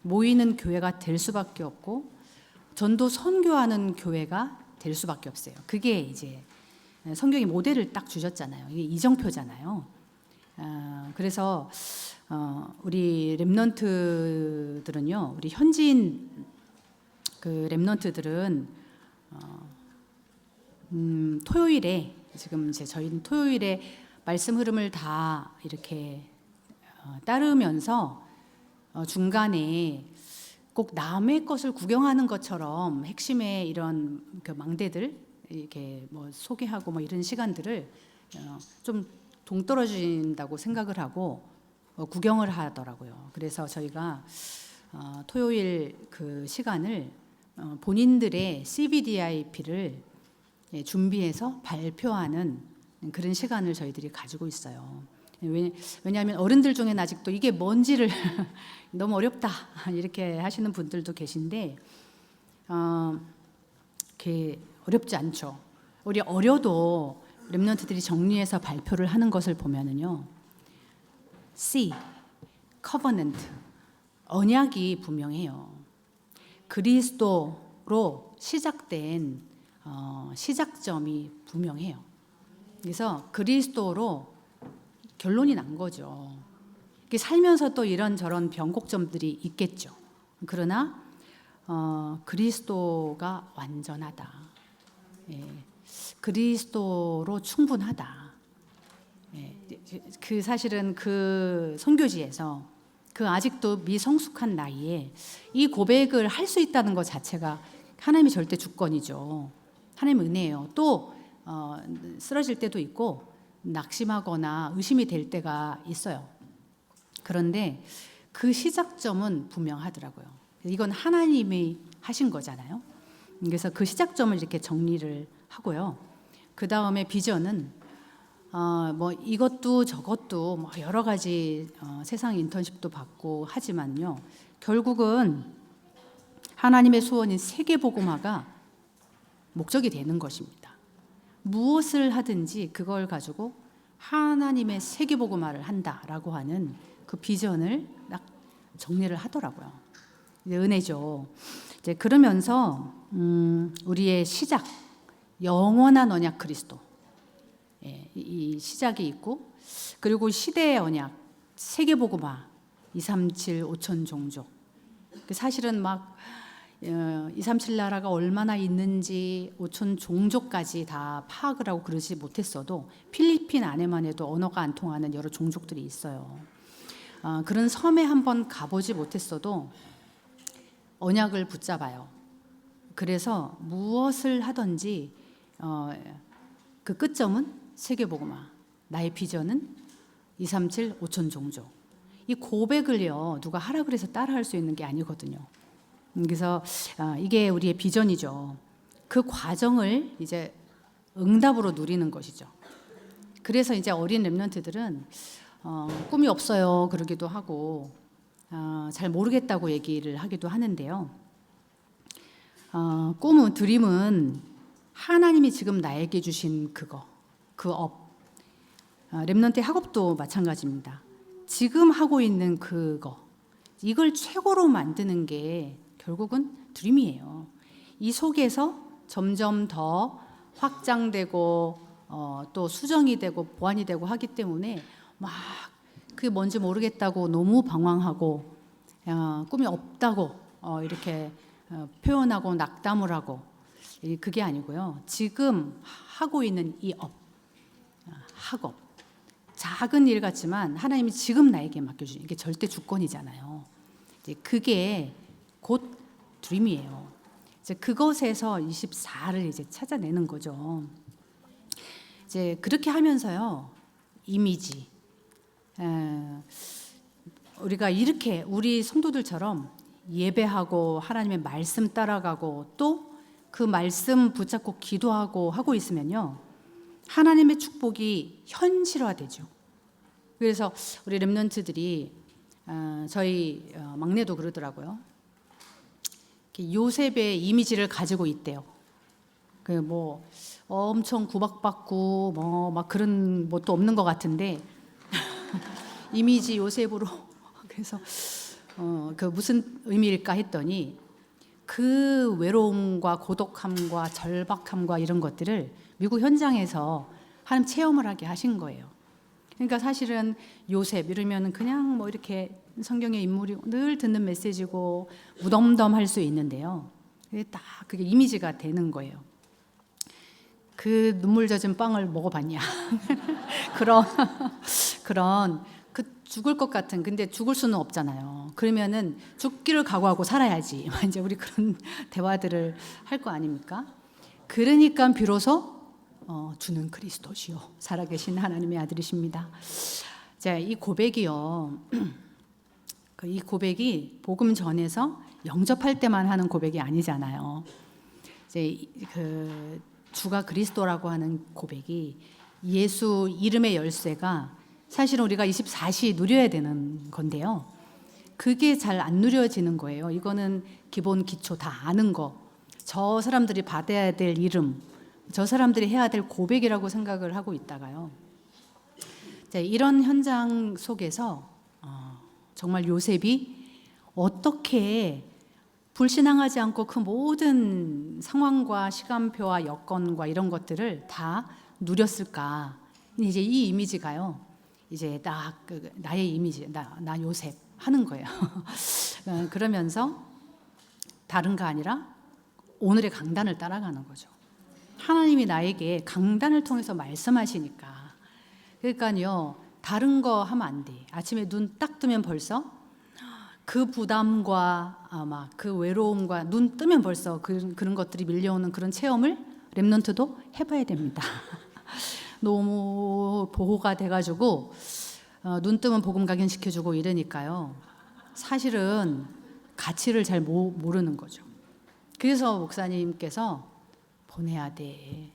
모이는 교회가 될 수밖에 없고 전도 선교하는 교회가 될 수밖에 없어요. 그게 이제 성경이 모델을 딱 주셨잖아요. 이게 이정표잖아요. 그래서 우리 렘넌트들은요, 우리 현지인 그 렘넌트들은 토요일에 지금 이제 저희는 토요일에 말씀 흐름을 다 이렇게 따르면서 중간에 꼭 남의 것을 구경하는 것처럼 핵심의 이런 그 망대들 이렇게 소개하고 이런 시간들을 좀 동떨어진다고 생각을 하고 구경을 하더라고요. 그래서 저희가 토요일 그 시간을 본인들의 CBDIP를 준비해서 발표하는 그런 시간을 저희들이 가지고 있어요. 왜냐하면 어른들 중에는 아직도 이게 뭔지를 너무 어렵다 이렇게 하시는 분들도 계신데 이렇게 어렵지 않죠. 우리 어려도 렘넌트들이 정리해서 발표를 하는 것을 보면은요, C, covenant, 언약이 분명해요. 그리스도로 시작된 시작점이 분명해요. 그래서 그리스도로 결론이 난 거죠. 살면서 또 이런저런 변곡점들이 있겠죠. 그러나 그리스도가 완전하다. 그리스도로 충분하다. 그 사실은 그 선교지에서 그 아직도 미성숙한 나이에 이 고백을 할 수 있다는 것 자체가 하나님의 절대 주권이죠. 하나님의 은혜예요. 또 쓰러질 때도 있고 낙심하거나 의심이 될 때가 있어요. 그런데 그 시작점은 분명하더라고요. 이건 하나님이 하신 거잖아요. 그래서 그 시작점을 이렇게 정리를 하고요. 그 다음에 비전은 뭐 이것도 저것도 뭐 여러 가지 세상 인턴십도 받고 하지만요, 결국은 하나님의 소원인 세계복음화가 목적이 되는 것입니다. 무엇을 하든지 그걸 가지고 하나님의 세계복음화를 한다라고 하는 그 비전을 딱 정리를 하더라고요. 이제 은혜죠. 이제 그러면서 우리의 시작, 영원한 언약 그리스도, 이 시작이 있고, 그리고 시대의 언약, 세계복음화, 237 5천 종족. 사실은 막 237 나라가 얼마나 있는지 5천 종족까지 다 파악을 하고 그러지 못했어도 필리핀 안에만 해도 언어가 안 통하는 여러 종족들이 있어요. 그런 섬에 한번 가보지 못했어도 언약을 붙잡아요. 그래서 무엇을 하든지 그 끝점은 세계복음화, 나의 비전은 237 5천 종족. 이 고백을요, 누가 하라 그래서 따라할 수 있는 게 아니거든요. 그래서 이게 우리의 비전이죠. 그 과정을 이제 응답으로 누리는 것이죠. 그래서 이제 어린 렘넌트들은 꿈이 없어요 그러기도 하고 잘 모르겠다고 얘기를 하기도 하는데요. 꿈은, 드림은 하나님이 지금 나에게 주신 그거, 그 업. 렘넌트 학업도 마찬가지입니다. 지금 하고 있는 그거, 이걸 최고로 만드는 게 결국은 드림이에요. 이 속에서 점점 더 확장되고 또 수정이 되고 보완이 되고 하기 때문에 막 그게 뭔지 모르겠다고 너무 방황하고 꿈이 없다고 이렇게 표현하고 낙담을 하고, 그게 아니고요. 지금 하고 있는 이 학업, 작은 일 같지만 하나님이 지금 나에게 맡겨주신 이게 절대 주권이잖아요. 이제 그게 곧 드림이에요. 이제 그것에서 24를 이제 찾아내는 거죠. 이제 그렇게 하면서요, 이미지, 우리가 이렇게 우리 성도들처럼 예배하고 하나님의 말씀 따라가고 또 그 말씀 붙잡고 기도하고 하고 있으면요, 하나님의 축복이 현실화되죠. 그래서 우리 렘넌트들이 저희 막내도 그러더라고요. 요셉의 이미지를 가지고 있대요. 그 뭐 엄청 구박받고 뭐 막 그런 것도 없는 것 같은데 이미지 요셉으로 그래서 그 무슨 의미일까 했더니 그 외로움과 고독함과 절박함과 이런 것들을 미국 현장에서 하나님 체험을 하게 하신 거예요. 그러니까 사실은 요셉 이러면 그냥 뭐 이렇게 성경의 인물이 늘 듣는 메시지고 무덤덤할 수 있는데요. 딱 그게 이미지가 되는 거예요. 그 눈물 젖은 빵을 먹어봤냐? 그런 그 죽을 것 같은, 근데 죽을 수는 없잖아요. 그러면은 죽기를 각오하고 살아야지. 이제 우리 그런 대화들을 할 거 아닙니까? 그러니까 비로소 주는 그리스도시요 살아계신 하나님의 아들이십니다. 자, 이 고백이요. 이 고백이 복음 전에서 영접할 때만 하는 고백이 아니잖아요. 이제 주가 그리스도라고 하는 고백이 예수 이름의 열쇠가 사실은 우리가 24시 누려야 되는 건데요. 그게 잘 안 누려지는 거예요. 이거는 기본 기초 다 아는 거. 저 사람들이 받아야 될 이름, 저 사람들이 해야 될 고백이라고 생각을 하고 있다가요. 자, 이런 현장 속에서 정말 요셉이 어떻게 불신앙하지 않고 그 모든 상황과 시간표와 여건과 이런 것들을 다 누렸을까? 이제 이 이미지가요. 이제 나의 이미지, 나 요셉 하는 거예요. 그러면서 다른가 아니라 오늘의 강단을 따라가는 거죠. 하나님이 나에게 강단을 통해서 말씀하시니까. 그러니까요, 다른 거 하면 안 돼. 아침에 눈 딱 뜨면 벌써 그 부담과 아마 그 외로움과 눈 뜨면 벌써 그런 것들이 밀려오는 그런 체험을 랩넌트도 해봐야 됩니다. 너무 보호가 돼가지고 눈 뜨면 복음 각인시켜주고 이러니까요. 사실은 가치를 잘 모르는 거죠. 그래서 목사님께서 보내야 돼.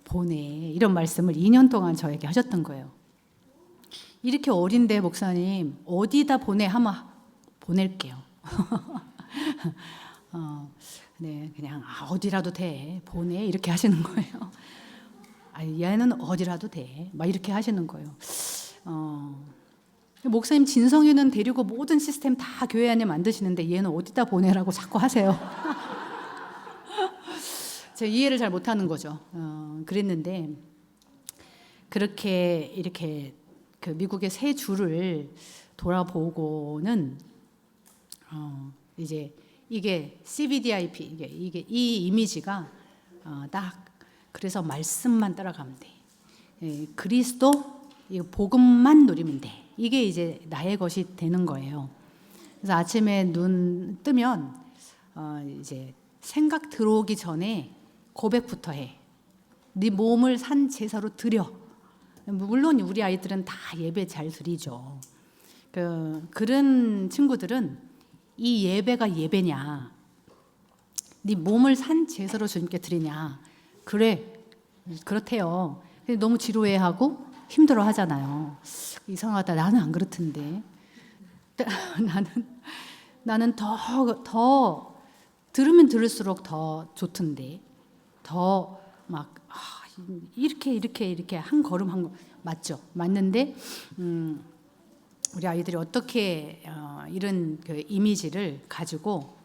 보내. 이런 말씀을 2년 동안 저에게 하셨던 거예요. 이렇게 어린데 목사님 어디다 보내 하면 보낼게요. 네, 그냥 어디라도 돼. 보내. 이렇게 하시는 거예요. 얘는 어디라도 돼. 막 이렇게 하시는 거예요. 목사님 진성이는 데리고 모든 시스템 다 교회 안에 만드시는데 얘는 어디다 보내라고 자꾸 하세요. 제가 이해를 잘 못하는 거죠. 그랬는데 그렇게 이렇게 그 미국의 세 주를 돌아보고는 이제 이게 CVDIP 이게 이 이미지가 딱 그래서 말씀만 따라가면 돼. 그리스도 복음만 누리면 돼. 이게 이제 나의 것이 되는 거예요. 그래서 아침에 눈 뜨면 이제 생각 들어오기 전에 고백부터 해. 네 몸을 산 제사로 드려. 물론 우리 아이들은 다 예배 잘 드리죠. 그런 친구들은 이 예배가 예배냐, 네 몸을 산 제사로 주님께 드리냐. 그래, 그렇대요. 너무 지루해하고 힘들어 하잖아요. 이상하다. 나는 안 그렇던데. 나는 더 들으면 들을수록 더 좋던데. 더 막 이렇게 한 걸음 한 거 맞죠? 맞는데 우리 아이들이 어떻게 이런 그 이미지를 가지고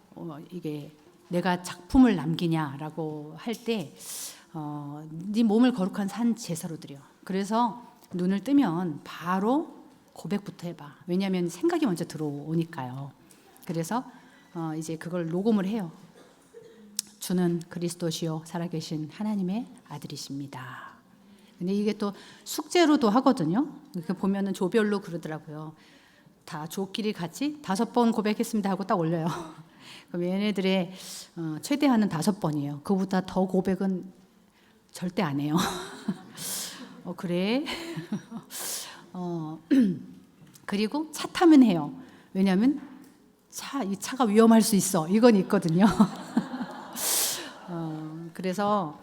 이게 내가 작품을 남기냐라고 할 때 네 몸을 거룩한 산 제사로 드려. 그래서 눈을 뜨면 바로 고백부터 해봐. 왜냐하면 생각이 먼저 들어오니까요. 그래서 이제 그걸 녹음을 해요. 주는 그리스도시요 살아계신 하나님의 아들이십니다. 근데 이게 또 숙제로도 하거든요. 이렇게 보면은 조별로 그러더라고요. 다 조끼리 같이 5번 고백했습니다 하고 딱 올려요. 그럼 얘네들의 최대한은 5번이에요. 그보다 더 고백은 절대 안 해요. 그래. 그리고 차 타면 해요. 왜냐하면 이 차가 위험할 수 있어. 이건 있거든요. 그래서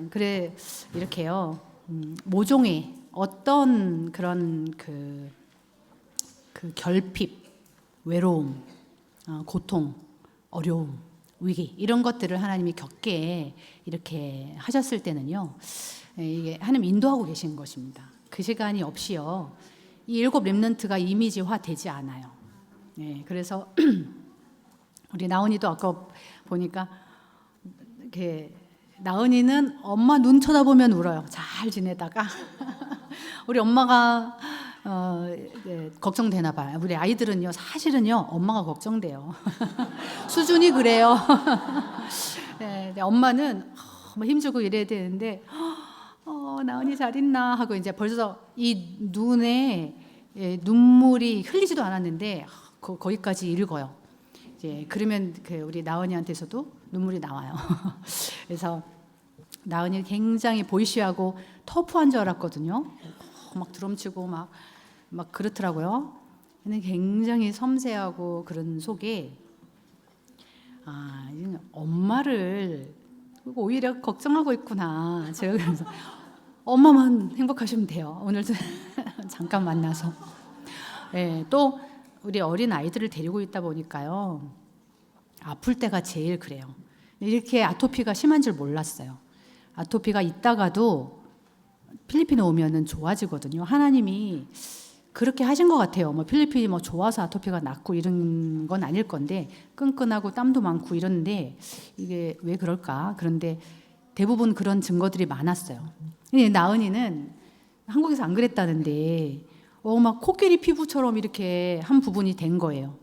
그래 이렇게요. 모종의 어떤 그런 그 결핍, 외로움, 고통, 어려움, 위기 이런 것들을 하나님이 겪게 이렇게 하셨을 때는요. 이게 하나님 인도하고 계신 것입니다. 그 시간이 없이요. 이 7 렘넌트가 이미지화 되지 않아요. 그래서 우리 나은이도 아까 보니까 이렇게 나은이는 엄마 눈 쳐다보면 울어요. 잘 지내다가 우리 엄마가 걱정되나 봐요. 우리 아이들은요, 사실은요, 엄마가 걱정돼요. 수준이 그래요. 네, 엄마는 힘주고 이래야 되는데, 나은이 잘 있나 하고 이제 벌써 이 눈에 눈물이 흘리지도 않았는데 거기까지 읽어요. 이제 그러면 우리 나은이한테서도 눈물이 나와요. 그래서 나은이 굉장히 보이시하고 터프한 줄 알았거든요. 막 드럼치고 막 그렇더라고요. 근데 굉장히 섬세하고 그런 속에 엄마를 오히려 걱정하고 있구나. 제가 그래서 엄마만 행복하시면 돼요. 오늘도 잠깐 만나서. 네, 또 우리 어린 아이들을 데리고 있다 보니까요. 아플 때가 제일 그래요. 이렇게 아토피가 심한 줄 몰랐어요. 아토피가 있다가도 필리핀에 오면은 좋아지거든요. 하나님이 그렇게 하신 것 같아요. 뭐 필리핀이 뭐 좋아서 아토피가 낫고 이런 건 아닐 건데 끈끈하고 땀도 많고 이런데 이게 왜 그럴까? 그런데 대부분 그런 증거들이 많았어요. 근데 나은이는 한국에서 안 그랬다는데 막 코끼리 피부처럼 이렇게 한 부분이 된 거예요.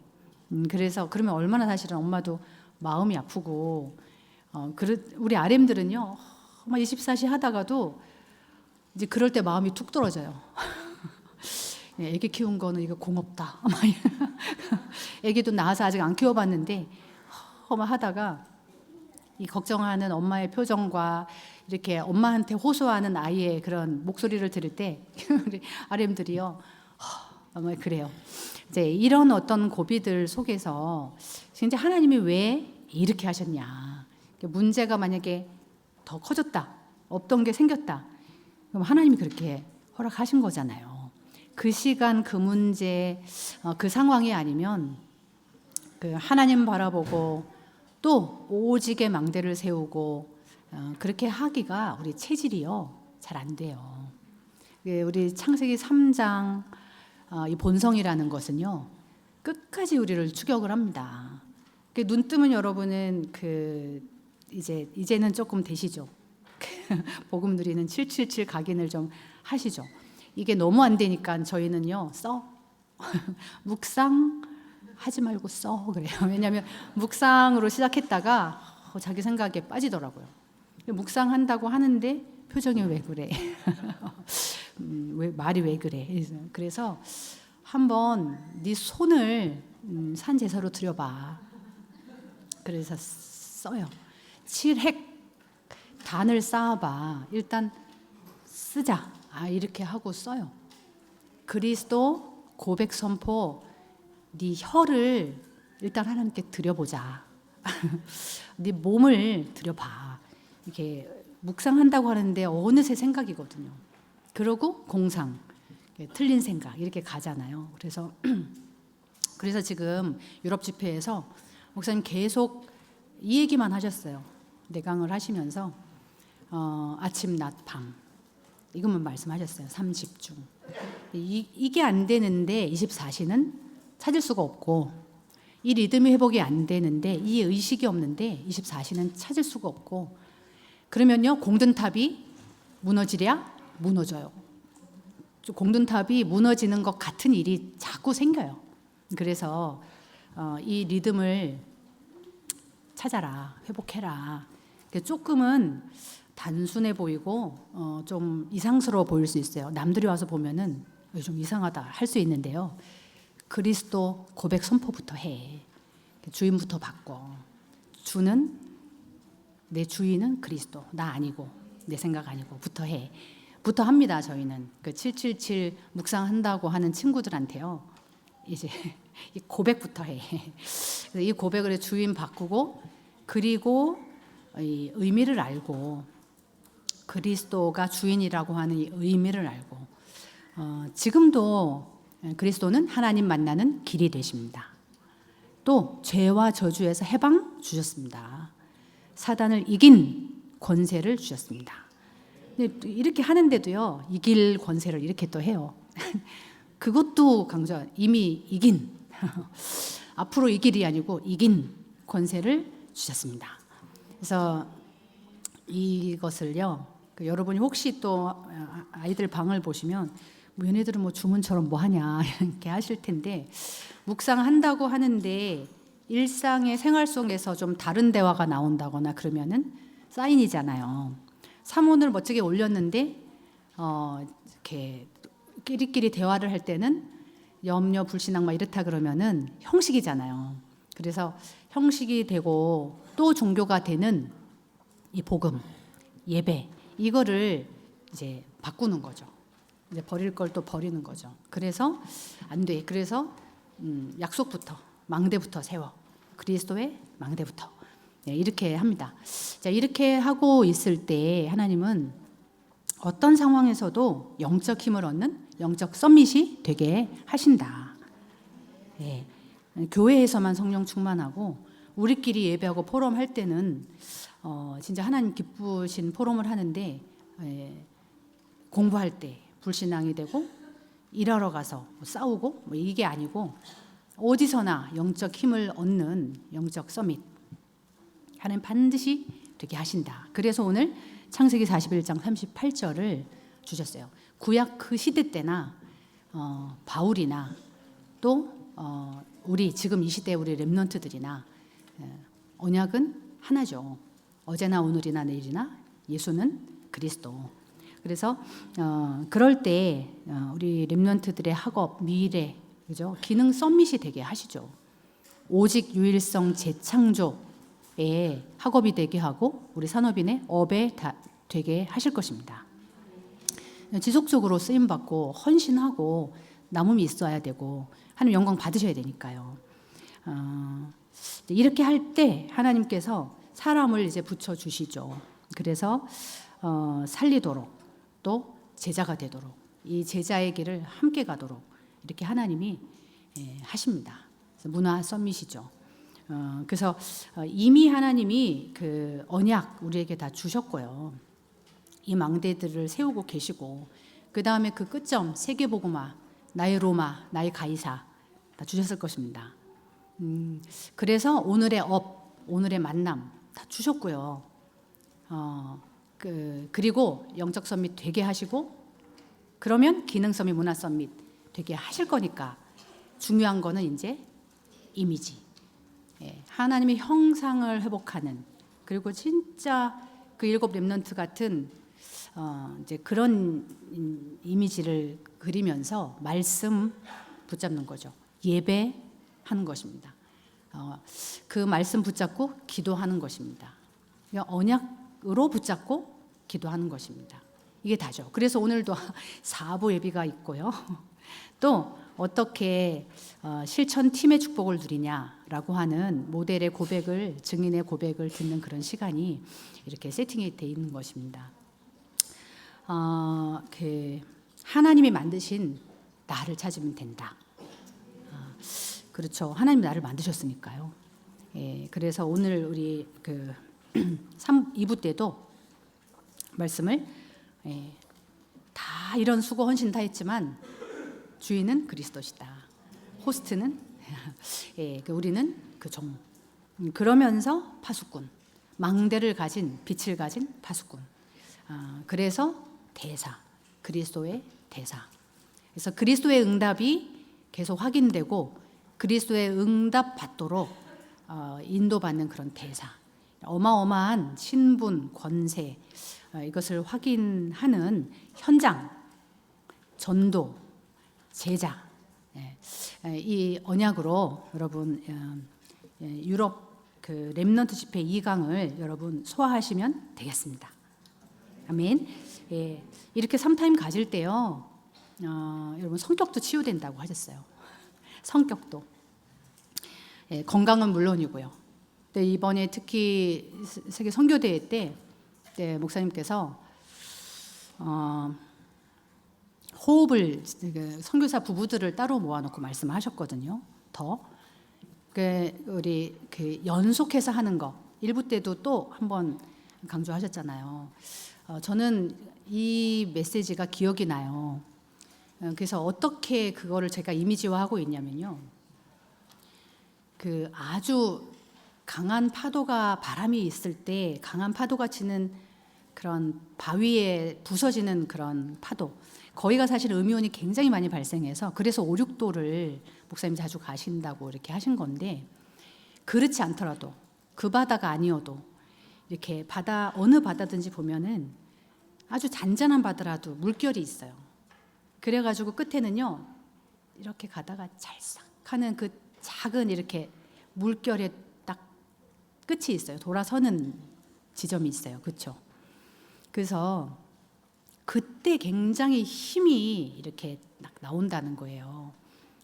그래서 그러면 얼마나 사실은 엄마도 마음이 아프고 우리 RM들은요 막 24시 하다가도 이제 그럴 때 마음이 툭 떨어져요. 애기 키운 거는 이거 공없다. 애기도 낳아서 아직 안 키워봤는데 막 하다가 이 걱정하는 엄마의 표정과 이렇게 엄마한테 호소하는 아이의 그런 목소리를 들을 때 우리 RM들이요 아마 그래요. 이제 이런 어떤 고비들 속에서 진짜 하나님이 왜 이렇게 하셨냐. 문제가 만약에 더 커졌다. 없던 게 생겼다. 그럼 하나님이 그렇게 허락하신 거잖아요. 그 시간, 그 문제, 그 상황이 아니면 그 하나님 바라보고 또 오직의 망대를 세우고 그렇게 하기가 우리 체질이요. 잘 안 돼요. 우리 창세기 3장 이 본성이라는 것은요. 끝까지 우리를 추격을 합니다. 눈 뜨면 여러분은 이제는 조금 되시죠. 복음 누리는 777 각인을 좀 하시죠. 이게 너무 안 되니까 저희는요. 묵상 하지 말고 써 그래요. 왜냐하면 묵상으로 시작했다가 자기 생각에 빠지더라고요. 묵상한다고 하는데 표정이 왜 그래? 말이 왜 그래? 그래서 한번 네 손을 산 제사로 들여봐. 그래서 써요. 7핵 단을 쌓아봐. 일단 쓰자. 이렇게 하고 써요. 그리스도 고백 선포. 네 혀를 일단 하나님께 드려보자. 네 몸을 드려봐. 이렇게 묵상한다고 하는데 어느새 생각이거든요. 그러고 공상, 틀린 생각 이렇게 가잖아요. 그래서 지금 유럽 집회에서 목사님 계속 이 얘기만 하셨어요. 내강을 하시면서 아침, 낮, 밤 이것만 말씀하셨어요. 3집중. 이게 안 되는데 24시는 찾을 수가 없고 이 리듬이 회복이 안 되는데 이 의식이 없는데 24시는 찾을 수가 없고 그러면요 공든탑이 무너지랴 무너져요. 공든탑이 무너지는 것 같은 일이 자꾸 생겨요. 그래서 이 리듬을 찾아라, 회복해라. 조금은 단순해 보이고 좀 이상스러워 보일 수 있어요. 남들이 와서 보면은 좀 이상하다 할 수 있는데요. 그리스도 고백 선포부터 해. 주인부터 바꿔. 내 주인은 그리스도, 나 아니고 내 생각 아니고 부터 해. 부터 합니다. 저희는 그 777 묵상한다고 하는 친구들한테요. 이제 이 고백부터 해. 그래서 이 고백을 주인 바꾸고 그리고 이 의미를 알고 그리스도가 주인이라고 하는 이 의미를 알고 지금도 그리스도는 하나님 만나는 길이 되십니다. 또 죄와 저주에서 해방 주셨습니다. 사단을 이긴 권세를 주셨습니다. 근데 이렇게 하는데도요 이길 권세를 이렇게 또 해요. 그것도 강조. 이미 이긴 앞으로 이길이 아니고 이긴 권세를 주셨습니다. 그래서 이것을요 여러분이 혹시 또 아이들 방을 보시면 얘네들은 뭐 주문처럼 뭐 하냐 이렇게 하실 텐데 묵상한다고 하는데 일상의 생활 속에서 좀 다른 대화가 나온다거나 그러면은 사인이잖아요. 사문을 멋지게 올렸는데 이렇게 끼리끼리 대화를 할 때는 염려, 불신앙 막 이렇다 그러면은 형식이잖아요. 그래서 형식이 되고 또 종교가 되는 이 복음, 예배 이거를 이제 바꾸는 거죠. 이제 버릴 걸 또 버리는 거죠. 그래서 안 돼. 그래서 약속부터 망대부터 세워. 그리스도의 망대부터. 네, 이렇게 합니다. 자, 이렇게 하고 있을 때 하나님은 어떤 상황에서도 영적 힘을 얻는 영적 서밋이 되게 하신다. 네, 교회에서만 성령 충만하고 우리끼리 예배하고 포럼할 때는 진짜 하나님 기쁘신 포럼을 하는데 공부할 때 불신앙이 되고 일하러 가서 싸우고 이게 아니고 어디서나 영적 힘을 얻는 영적 서밋 하나님 반드시 되게 하신다. 그래서 오늘 창세기 41장 38절을 주셨어요. 구약 그 시대 때나 바울이나 또 우리 지금 이 시대 우리 렘넌트들이나 언약은 하나죠. 어제나 오늘이나 내일이나 예수는 그리스도. 그래서 그럴 때 우리 렘넌트들의 학업, 미래, 그죠? 기능 서밋이 되게 하시죠. 오직 유일성 재창조의 학업이 되게 하고 우리 산업인의 업에 되게 하실 것입니다. 지속적으로 쓰임 받고 헌신하고 남음이 있어야 되고 하나님 영광 받으셔야 되니까요. 이렇게 할 때 하나님께서 사람을 이제 붙여 주시죠. 그래서 살리도록 또 제자가 되도록 이 제자의 길을 함께 가도록 이렇게 하나님이 하십니다. 문화 서밋이죠. 그래서 이미 하나님이 그 언약 우리에게 다 주셨고요. 이 망대들을 세우고 계시고 그 다음에 그 끝점 세계복음화 나의 로마 나의 가이사 다 주셨을 것입니다. 그래서 오늘의 업 오늘의 만남 다 주셨고요. 그리고 영적 서밋 되게 하시고 그러면 기능 서밋 문화 서밋 되게 하실 거니까 중요한 거는 이제 이미지 하나님의 형상을 회복하는 그리고 진짜 그 7 렘넌트 같은 이제 그런 이미지를 그리면서 말씀 붙잡는 거죠. 예배하는 것입니다. 그 말씀 붙잡고 기도하는 것입니다. 언약으로 붙잡고 기도하는 것입니다. 이게 다죠. 그래서 오늘도 4부 예비가 있고요. 또 어떻게 실천 팀의 축복을 누리냐라고 하는 모델의 고백을 증인의 고백을 듣는 그런 시간이 이렇게 세팅이 되어 있는 것입니다. 하나님이 만드신 나를 찾으면 된다. 그렇죠. 하나님 나를 만드셨으니까요. 그래서 오늘 우리 2부 때도 말씀을 다 이런 수고 헌신 다 했지만 주인은 그리스도시다. 호스트는 우리는 그 종. 그러면서 파수꾼, 망대를 가진 빛을 가진 파수꾼. 그래서 대사, 그리스도의 대사. 그래서 그리스도의 응답이 계속 확인되고 그리스도의 응답 받도록 인도받는 그런 대사. 어마어마한 신분, 권세 이것을 확인하는 현장, 전도, 제자. 이 언약으로 여러분 유럽 그 렘넌트 집회 2강을 여러분 소화하시면 되겠습니다. 아멘. 이렇게 3타임 가질 때요. 여러분 성격도 치유된다고 하셨어요. 성격도. 건강은 물론이고요. 근데 이번에 특히 세계 선교대회 때 목사님께서 호흡을 선교사 부부들을 따로 모아놓고 말씀하셨거든요. 우리 연속해서 하는 거 1부 때도 또 한번 강조하셨잖아요. 저는 이 메시지가 기억이 나요. 그래서 어떻게 그거를 제가 이미지화하고 있냐면요. 아주 강한 파도가 바람이 있을 때 강한 파도가 치는 그런 바위에 부서지는 그런 파도. 거기가 사실 음이온이 굉장히 많이 발생해서 그래서 5, 6도를 목사님 자주 가신다고 이렇게 하신 건데 그렇지 않더라도 그 바다가 아니어도 이렇게 어느 바다든지 보면은 아주 잔잔한 바다라도 물결이 있어요. 그래가지고 끝에는요 이렇게 가다가 찰싹 하는 그 작은 이렇게 물결에 딱 끝이 있어요. 돌아서는 지점이 있어요. 그렇죠? 그래서 그때 굉장히 힘이 이렇게 나온다는 거예요.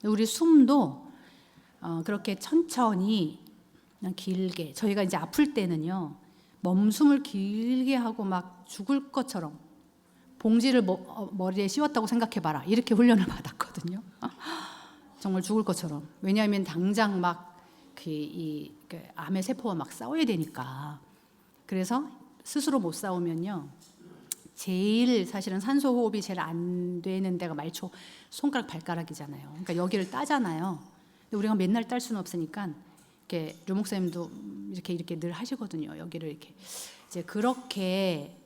우리 숨도 그렇게 천천히 그냥 길게, 저희가 이제 아플 때는요 몸숨을 길게 하고 막 죽을 것처럼 봉지를 머리에 씌웠다고 생각해봐라 이렇게 훈련을 받았거든요. 정말 죽을 것처럼. 왜냐하면 당장 막 그 암의 세포와 막 싸워야 되니까. 그래서 스스로 못 싸우면요 제일 사실은 산소 호흡이 제일 안 되는 데가 말초 손가락 발가락이잖아요. 그러니까 여기를 따잖아요. 근데 우리가 맨날 딸 수는 없으니까 이렇게 류 목사님도 이렇게 늘 하시거든요. 여기를 이렇게 이제 그렇게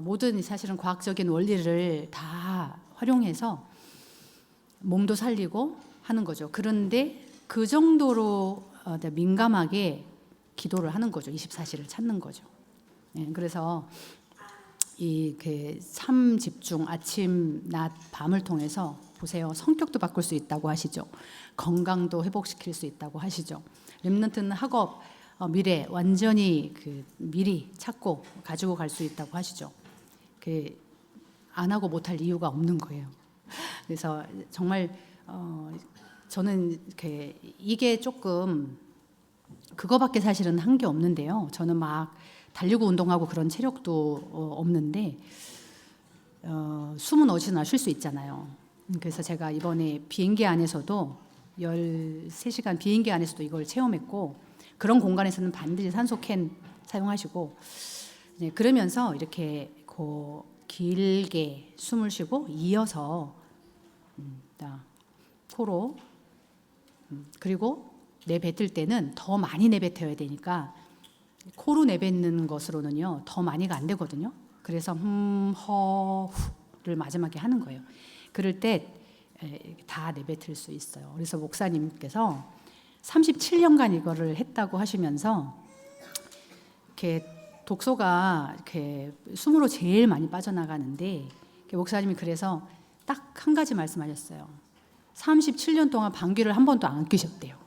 모든 사실은 과학적인 원리를 다 활용해서 몸도 살리고 하는 거죠. 그런데 그 정도로 민감하게 기도를 하는 거죠. 24시를 찾는 거죠. 그래서 이 삶 집중 아침, 낮, 밤을 통해서 보세요. 성격도 바꿀 수 있다고 하시죠. 건강도 회복시킬 수 있다고 하시죠. 렘넌트는 학업, 미래 완전히 미리 찾고 가지고 갈 수 있다고 하시죠. 안 하고 못할 이유가 없는 거예요. 그래서 정말 저는 이게 조금 그거밖에 사실은 한 게 없는데요. 저는 막 달리고 운동하고 그런 체력도 없는데 숨은 어디서나 쉴 수 있잖아요. 그래서 제가 이번에 비행기 안에서도 13시간 비행기 안에서도 이걸 체험했고, 그런 공간에서는 반드시 산소캔 사용하시고, 그러면서 이렇게 길게 숨을 쉬고 이어서 코로, 그리고 내뱉을 때는 더 많이 내뱉어야 되니까 코로 내뱉는 것으로는요 더 많이가 안 되거든요. 그래서 허, 후를 마지막에 하는 거예요. 그럴 때 다 내뱉을 수 있어요. 그래서 목사님께서 37년간 이거를 했다고 하시면서 이렇게 독소가 이렇게 숨으로 제일 많이 빠져나가는데, 목사님이 그래서 딱 한 가지 말씀하셨어요. 37년 동안 방귀를 한 번도 안 뀌셨대요.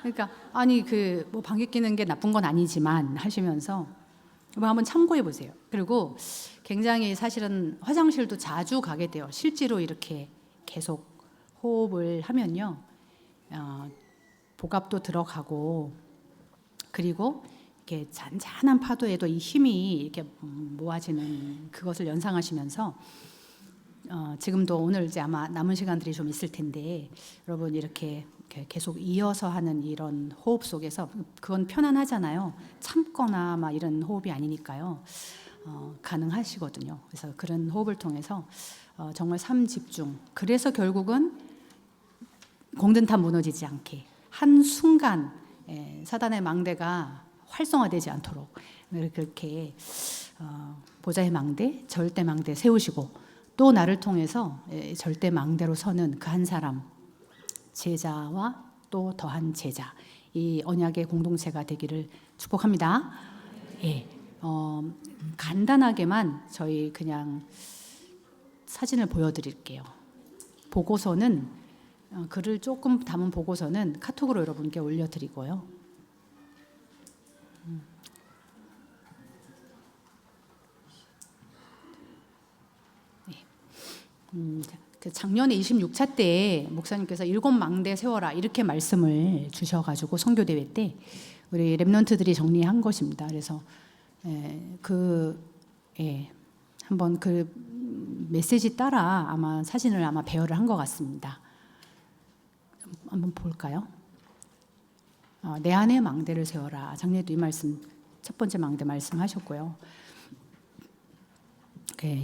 그러니까 아니 뭐 방귀 뀌는 게 나쁜 건 아니지만 하시면서 한번 참고해 보세요. 그리고 굉장히 사실은 화장실도 자주 가게 돼요. 실제로 이렇게 계속 호흡을 하면요 복압도 들어가고, 그리고 이렇게 잔잔한 파도에도 이 힘이 이렇게 모아지는 그것을 연상하시면서 지금도 오늘 이제 아마 남은 시간들이 좀 있을 텐데 여러분 이렇게 계속 이어서 하는 이런 호흡 속에서 그건 편안하잖아요. 참거나 막 이런 호흡이 아니니까요. 가능하시거든요. 그래서 그런 호흡을 통해서 정말 삶 집중. 그래서 결국은 공든탑 무너지지 않게 한 순간 사단의 망대가 활성화되지 않도록 그렇게 보좌의 망대, 절대 망대 세우시고, 또 나를 통해서 절대 망대로 서는 그 한 사람, 제자와 또 더한 제자, 이 언약의 공동체가 되기를 축복합니다. 예, 간단하게만 저희 그냥 사진을 보여드릴게요. 보고서는 글을 조금 담은 보고서는 카톡으로 여러분께 올려드리고요. 작년에 26차 때 목사님께서 7망대 세워라 이렇게 말씀을 주셔가지고 선교대회 때 우리 랩런트들이 정리한 것입니다. 그래서 한번 그 메시지 따라 아마 사진을 아마 배열을 한 것 같습니다. 한번 볼까요? 내 안에 망대를 세워라. 작년에도 이 말씀 첫 번째 망대 말씀하셨고요.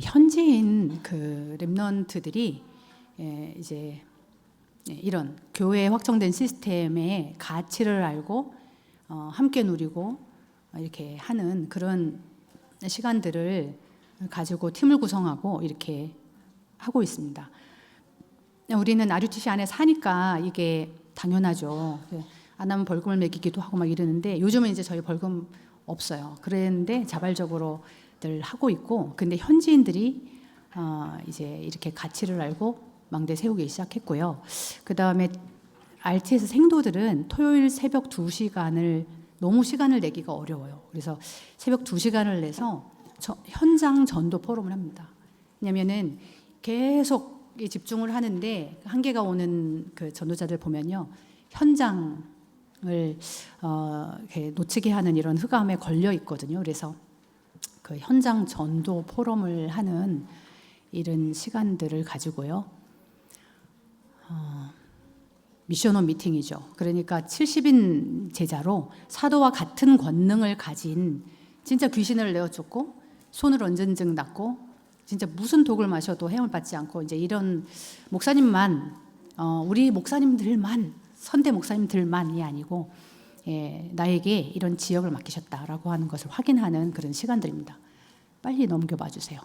현지인 그 랩런트들이 이제 이런 교회에 확정된 시스템의 가치를 알고 함께 누리고 이렇게 하는 그런 시간들을 가지고 팀을 구성하고 이렇게 하고 있습니다. 우리는 RUTC 안에 사니까 이게 당연하죠. 안 하면 벌금을 매기기도 하고 막 이러는데 요즘은 이제 저희 벌금 없어요. 그랬는데 자발적으로 늘 하고 있고, 근데 현지인들이 이제 이렇게 가치를 알고 망대 세우기 시작했고요. 그 다음에 RTS 생도들은 토요일 새벽 2시간을 너무 시간을 내기가 어려워요. 그래서 새벽 2시간을 내서 현장 전도 포럼을 합니다. 왜냐면은 계속 집중을 하는데 한계가 오는 그 전도자들 보면요, 현장을 이렇게 놓치게 하는 이런 흑암에 걸려 있거든요. 그래서 그 현장 전도 포럼을 하는 이런 시간들을 가지고요. 미션홈 미팅이죠. 그러니까 70인 제자로 사도와 같은 권능을 가진, 진짜 귀신을 내어쫓고 손을 언증증 낫고 진짜 무슨 독을 마셔도 해을 받지 않고, 이제 이런 목사님만, 우리 목사님들만, 선대 목사님들만이 아니고 나에게 이런 지역을 맡기셨다라고 하는 것을 확인하는 그런 시간들입니다. 빨리 넘겨봐 주세요.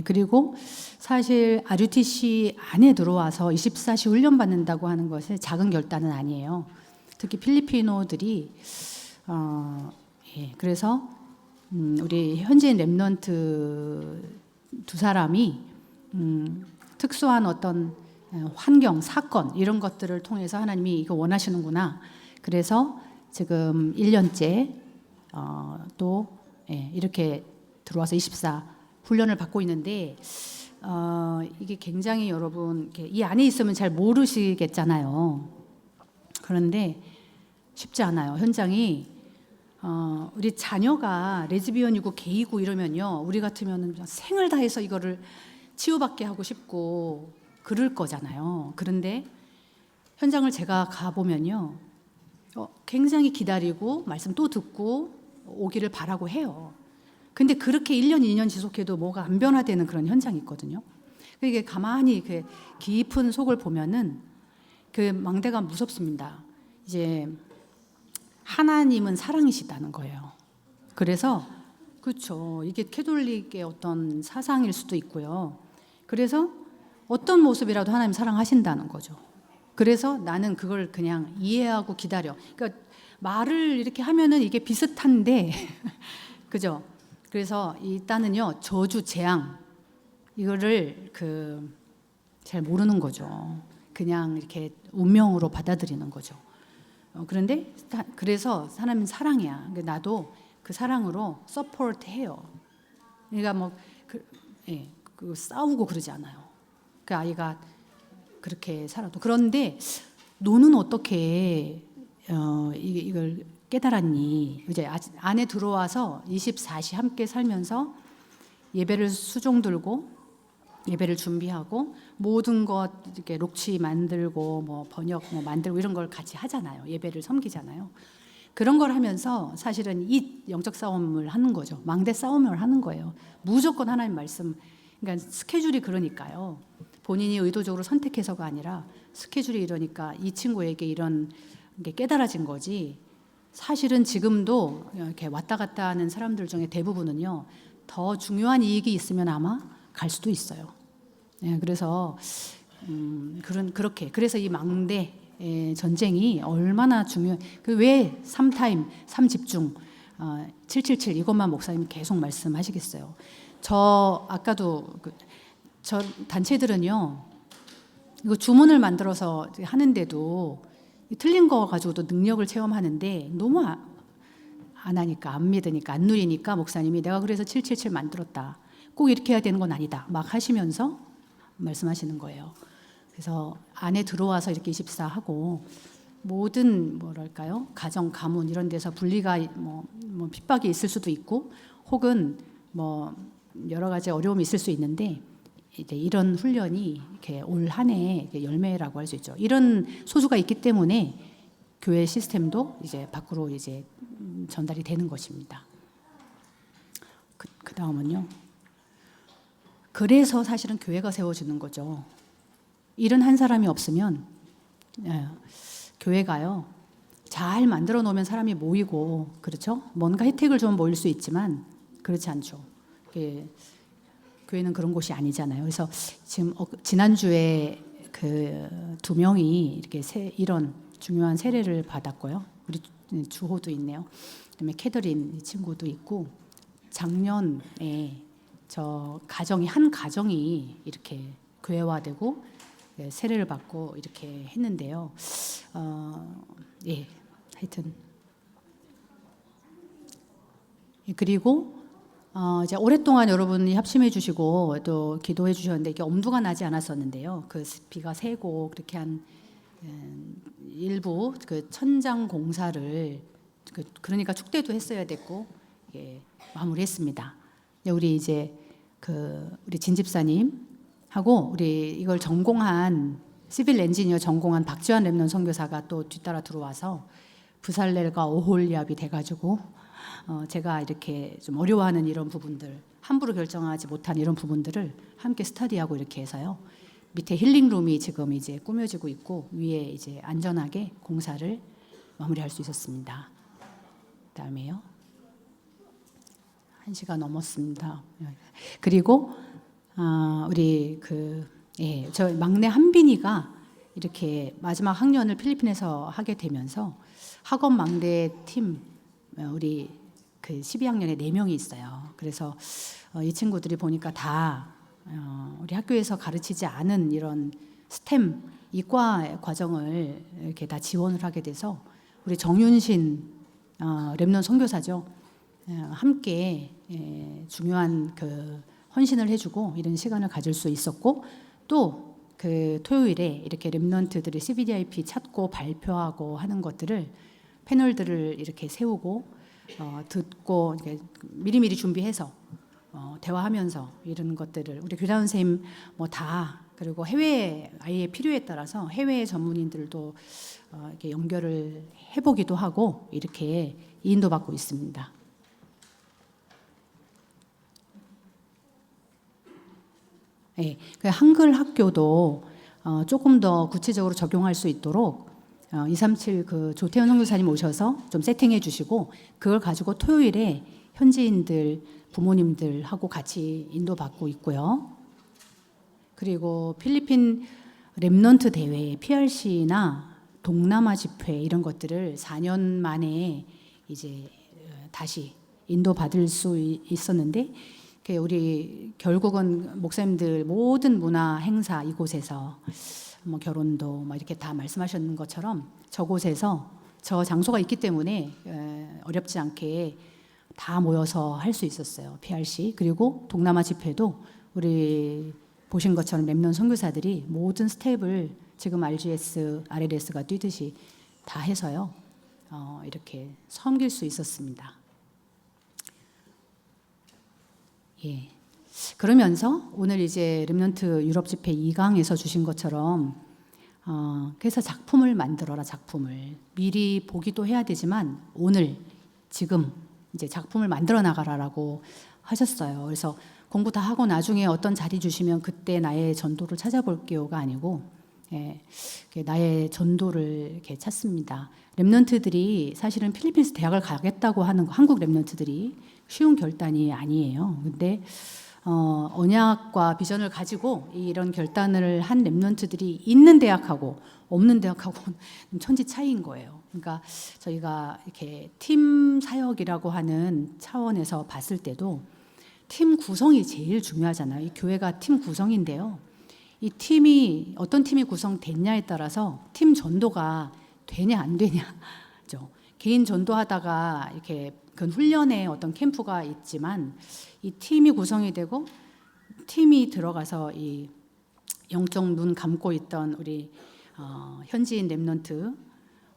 그리고 사실 RUTC 안에 들어와서 24시 훈련 받는다고 하는 것은 작은 결단은 아니에요. 특히 필리피노들이 그래서 우리 현지인 랩넌트 2사람이 특수한 어떤 환경, 사건 이런 것들을 통해서 하나님이 이거 원하시는구나. 그래서 지금 1년째 또 이렇게 들어와서 24 훈련을 받고 있는데, 이게 굉장히 여러분 이 안에 있으면 잘 모르시겠잖아요. 그런데 쉽지 않아요. 현장이 우리 자녀가 레즈비언이고 게이고 이러면요, 우리 같으면 생을 다해서 이거를 치유받게 하고 싶고 그럴 거잖아요. 그런데 현장을 제가 가보면요, 굉장히 기다리고 말씀 또 듣고 오기를 바라고 해요. 근데 그렇게 1년, 2년 지속해도 뭐가 안 변화되는 그런 현장이 있거든요. 이게 가만히 그 깊은 속을 보면은 그 망대가 무섭습니다. 이제 하나님은 사랑이시다는 거예요. 그래서 그렇죠. 이게 캐톨릭의 어떤 사상일 수도 있고요. 그래서 어떤 모습이라도 하나님 사랑하신다는 거죠. 그래서 나는 그걸 그냥 이해하고 기다려. 그러니까 말을 이렇게 하면은 이게 비슷한데 그죠? 그래서 일단은요, 저주 재앙 이거를 잘 모르는 거죠. 그냥 이렇게 운명으로 받아들이는 거죠. 그런데 그래서 하나님 사랑이야. 나도 그 사랑으로 서포트해요. 그러니까 싸우고 그러지 않아요. 그 아이가 그렇게 살아도. 그런데 너는 어떻게 이걸 깨달았니? 이제 안에 들어와서 24시 함께 살면서 예배를 수종 들고 예배를 준비하고 모든 것 이렇게 록치 만들고 뭐 번역 만들고 이런 걸 같이 하잖아요. 예배를 섬기잖아요. 그런 걸 하면서 사실은 이 영적 싸움을 하는 거죠. 망대 싸움을 하는 거예요. 무조건 하나님 말씀. 그러니까 스케줄이 그러니까요. 본인이 의도적으로 선택해서가 아니라 스케줄이 이러니까 이 친구에게 이런 게 깨달아진 거지. 사실은 지금도 이렇게 왔다 갔다 하는 사람들 중에 대부분은요, 더 중요한 이익이 있으면 아마 갈 수도 있어요. 그래서 그렇게 그래서 이 망대 전쟁이 얼마나 중요해. 왜 3타임, 3집중, 777 이것만 목사님 계속 말씀하시겠어요. 저 아까도 저 단체들은요, 이거 주문을 만들어서 하는데도 틀린 거 가지고도 능력을 체험하는데 너무 안 하니까, 안 믿으니까, 안 누리니까 목사님이 내가 그래서 777 만들었다. 꼭 이렇게 해야 되는 건 아니다. 막 하시면서 말씀하시는 거예요. 그래서 안에 들어와서 이렇게 24하고 모든 뭐랄까요? 가정, 가문 이런 데서 분리가 뭐 핍박이 있을 수도 있고 혹은 뭐 여러 가지 어려움이 있을 수 있는데 이제 이런 훈련이 이렇게 올 한 해 열매라고 할 수 있죠. 이런 소수가 있기 때문에 교회 시스템도 이제 밖으로 이제 전달이 되는 것입니다. 그 다음은요. 그래서 사실은 교회가 세워지는 거죠. 이런 한 사람이 없으면 교회가요, 잘 만들어 놓으면 사람이 모이고 그렇죠. 뭔가 혜택을 좀 모일 수 있지만 그렇지 않죠. 교회는 그런 곳이 아니잖아요. 그래서 지금 지난주에 그 2명이 이렇게 이런 중요한 세례를 받았고요. 우리 주호도 있네요. 그다음에 캐더린 친구도 있고 작년에 저 가정이 한 가정이 이렇게 교회화되고 세례를 받고 이렇게 했는데요. 예, 하여튼 그리고 이제 오랫동안 여러분이 합심해 주시고 또 기도해 주셨는데 이게 엄두가 나지 않았었는데요. 그 비가 새고 그렇게 한 일부 그 천장 공사를 그러니까 축대도 했어야 됐고 마무리했습니다. 우리 이제 우리 진 집사님 하고 우리 이걸 전공한 시빌 엔지니어 전공한 박지환 랩넌 선교사가 또 뒤따라 들어와서 부살렐과 오홀리압이 돼가지고 제가 이렇게 좀 어려워하는 이런 부분들, 함부로 결정하지 못한 이런 부분들을 함께 스터디하고 이렇게 해서요. 밑에 힐링룸이 지금 이제 꾸며지고 있고 위에 이제 안전하게 공사를 마무리할 수 있었습니다. 그다음에요. 1시간 넘었습니다. 그리고 우리 저 막내 한빈이가 이렇게 마지막 학년을 필리핀에서 하게 되면서 학원 막내 팀 우리 12학년에 4명이 있어요. 그래서 이 친구들이 보니까 다 우리 학교에서 가르치지 않은 이런 스템 이과 과정을 이렇게 다 지원을 하게 돼서 우리 정윤신 랩넌 선교사죠. 함께 중요한 헌신을 해주고 이런 시간을 가질 수 있었고 또 토요일에 이렇게 랩넌트들이 CBDIP 찾고 발표하고 하는 것들을 패널들을 이렇게 세우고 듣고 미리미리 준비해서 대화하면서 이런 것들을 우리 교장 선생님 다 그리고 해외 아이의 필요에 따라서 해외 전문인들도 이렇게 연결을 해보기도 하고 이렇게 인도받고 있습니다. 네, 한글 학교도 조금 더 구체적으로 적용할 수 있도록 237 조태현 선교사님 오셔서 좀 세팅해 주시고 그걸 가지고 토요일에 현지인들 부모님들하고 같이 인도받고 있고요. 그리고 필리핀 랩넌트 대회 PRC나 동남아 집회 이런 것들을 4년 만에 이제 다시 인도받을 수 있었는데 우리 결국은 목사님들 모든 문화 행사 이곳에서 결혼도 이렇게 다 말씀하셨는 것처럼 저곳에서 저 장소가 있기 때문에 어렵지 않게 다 모여서 할 수 있었어요. PRC 그리고 동남아 집회도 우리 보신 것처럼 랩넌 선교사들이 모든 스텝을 지금 RGS, RLS가 뛰듯이 다 해서요. 이렇게 섬길 수 있었습니다. 예. 그러면서 오늘 이제 랩넌트 유럽 집회 2강에서 주신 것처럼 그래서 작품을 만들어라. 작품을 미리 보기도 해야 되지만 오늘 지금 이제 작품을 만들어 나가라라고 하셨어요. 그래서 공부 다 하고 나중에 어떤 자리 주시면 그때 나의 전도를 찾아볼게요가 아니고 나의 전도를 이렇게 찾습니다. 랩넌트들이 사실은 필리핀에서 대학을 가겠다고 하는 한국 랩넌트들이 쉬운 결단이 아니에요. 근데 언약과 비전을 가지고 이런 결단을 한 랩넌트들이 있는 대학하고 없는 대학하고는 천지 차이인 거예요. 그러니까 저희가 이렇게 팀 사역이라고 하는 차원에서 봤을 때도 팀 구성이 제일 중요하잖아요. 이 교회가 팀 구성인데요. 이 팀이 어떤 팀이 구성됐냐에 따라서 팀 전도가 되냐 안 되냐죠. 개인 전도하다가 이렇게 그 훈련에 어떤 캠프가 있지만 이 팀이 구성이 되고 팀이 들어가서 이 영적 눈 감고 있던 우리 현지인 랩넌트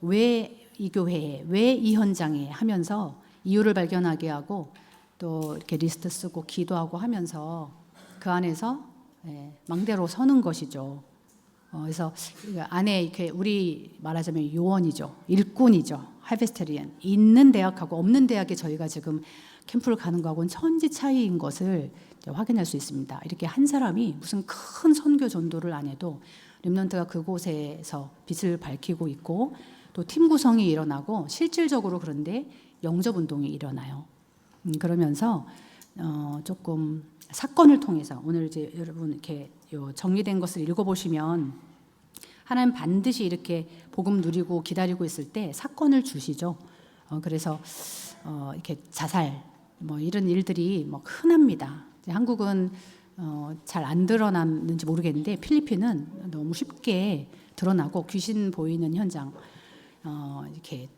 왜 이 교회에 왜 이 현장에 하면서 이유를 발견하게 하고 또 이렇게 리스트 쓰고 기도하고 하면서 그 안에서 망대로 서는 것이죠. 그래서 안에 이렇게 우리 말하자면 요원이죠, 일꾼이죠, 하베스테리안 있는 대학하고 없는 대학에 저희가 지금 캠프를 가는 거하고는 천지 차이인 것을 확인할 수 있습니다. 이렇게 한 사람이 무슨 큰 선교 전도를 안 해도 렘넌트가 그곳에서 빛을 밝히고 있고 또 팀 구성이 일어나고 실질적으로 그런데 영접 운동이 일어나요. 그러면서 조금 사건을 통해서 오늘 이제 여러분 이렇게 정리된 것을 읽어보시면 하나님 반드시 이렇게 복음 누리고 기다리고 있을 때 사건을 주시죠. 그래서 이렇게 자살 이런 일들이 흔합니다. 한국은 잘 안 드러났는지 모르겠는데 필리핀은 너무 쉽게 드러나고 귀신 보이는 현장, 이렇게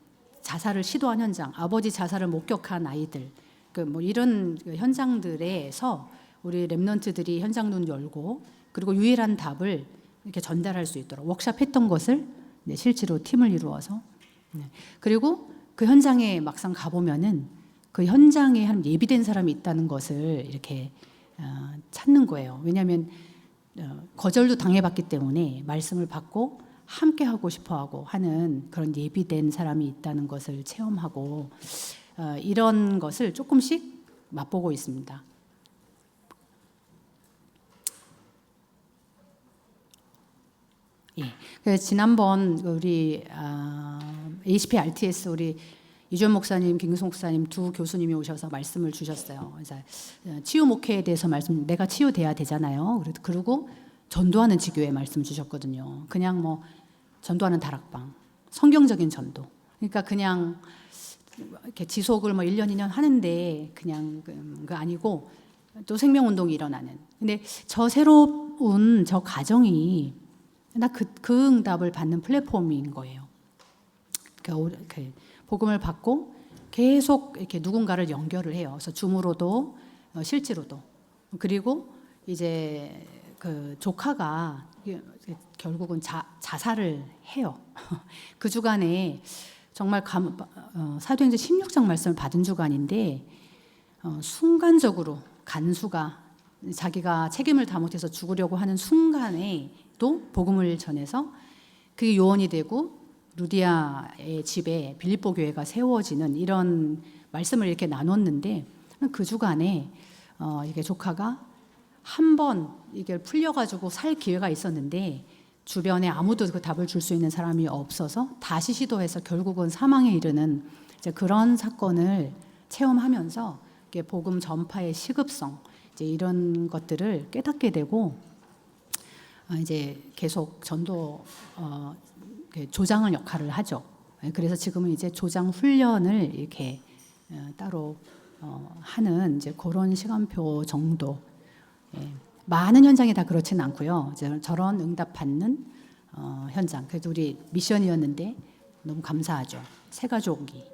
자살을 시도한 현장, 아버지 자살을 목격한 아이들, 그 뭐 이런 그 현장들에서 우리 렘넌트들이 현장 눈 열고 그리고 유일한 답을 이렇게 전달할 수 있도록 워크숍했던 것을 실제로 팀을 이루어서 그리고 그 현장에 막상 가보면은 그 현장에 한 예비된 사람이 있다는 것을 이렇게 찾는 거예요. 왜냐하면 거절도 당해봤기 때문에 말씀을 받고 함께 하고 싶어하고 하는 그런 예비된 사람이 있다는 것을 체험하고 이런 것을 조금씩 맛보고 있습니다. 예. 그래서 지난번 우리 ACP RTS 우리 이주연 목사님, 김규성 목사님 두 교수님이 오셔서 말씀을 주셨어요. 그래서 치유 목회에 대해서 내가 치유돼야 되잖아요. 그리고 전도하는 지교에 말씀 주셨거든요. 그냥 뭐 전도하는 다락방, 성경적인 전도. 그러니까 그냥 이렇게 지속을 뭐 1년, 2년 하는데 그냥 그 아니고 또 생명운동이 일어나는. 근데 저 새로운 저 가정이 나 그 응답을 받는 플랫폼인 거예요. 그러니까 복음을 받고 계속 이렇게 누군가를 연결을 해요. 그래서 줌으로도 실제로도. 그리고 이제 그 조카가 결국은 자살을 해요. 그 주간에 정말 사도행전 16장 말씀을 받은 주간인데 순간적으로 간수가 자기가 책임을 다 못해서 죽으려고 하는 순간에도 복음을 전해서 그게 요원이 되고 루디아의 집에 빌립보 교회가 세워지는 이런 말씀을 이렇게 나눴는데 그 주간에 이게 조카가 한 번 이게 풀려가지고 살 기회가 있었는데 주변에 아무도 그 답을 줄 수 있는 사람이 없어서 다시 시도해서 결국은 사망에 이르는 이제 그런 사건을 체험하면서 이게 복음 전파의 시급성 이제 이런 것들을 깨닫게 되고 이제 계속 전도 조장을 역할을 하죠. 그래서 지금은 이제 조장 훈련을 이렇게 따로 하는 이제 그런 시간표 정도. 많은 현장이 다 그렇지는 않고요. 저런 응답 받는 현장. 그래도 우리 미션이었는데 너무 감사하죠. 새 가족이.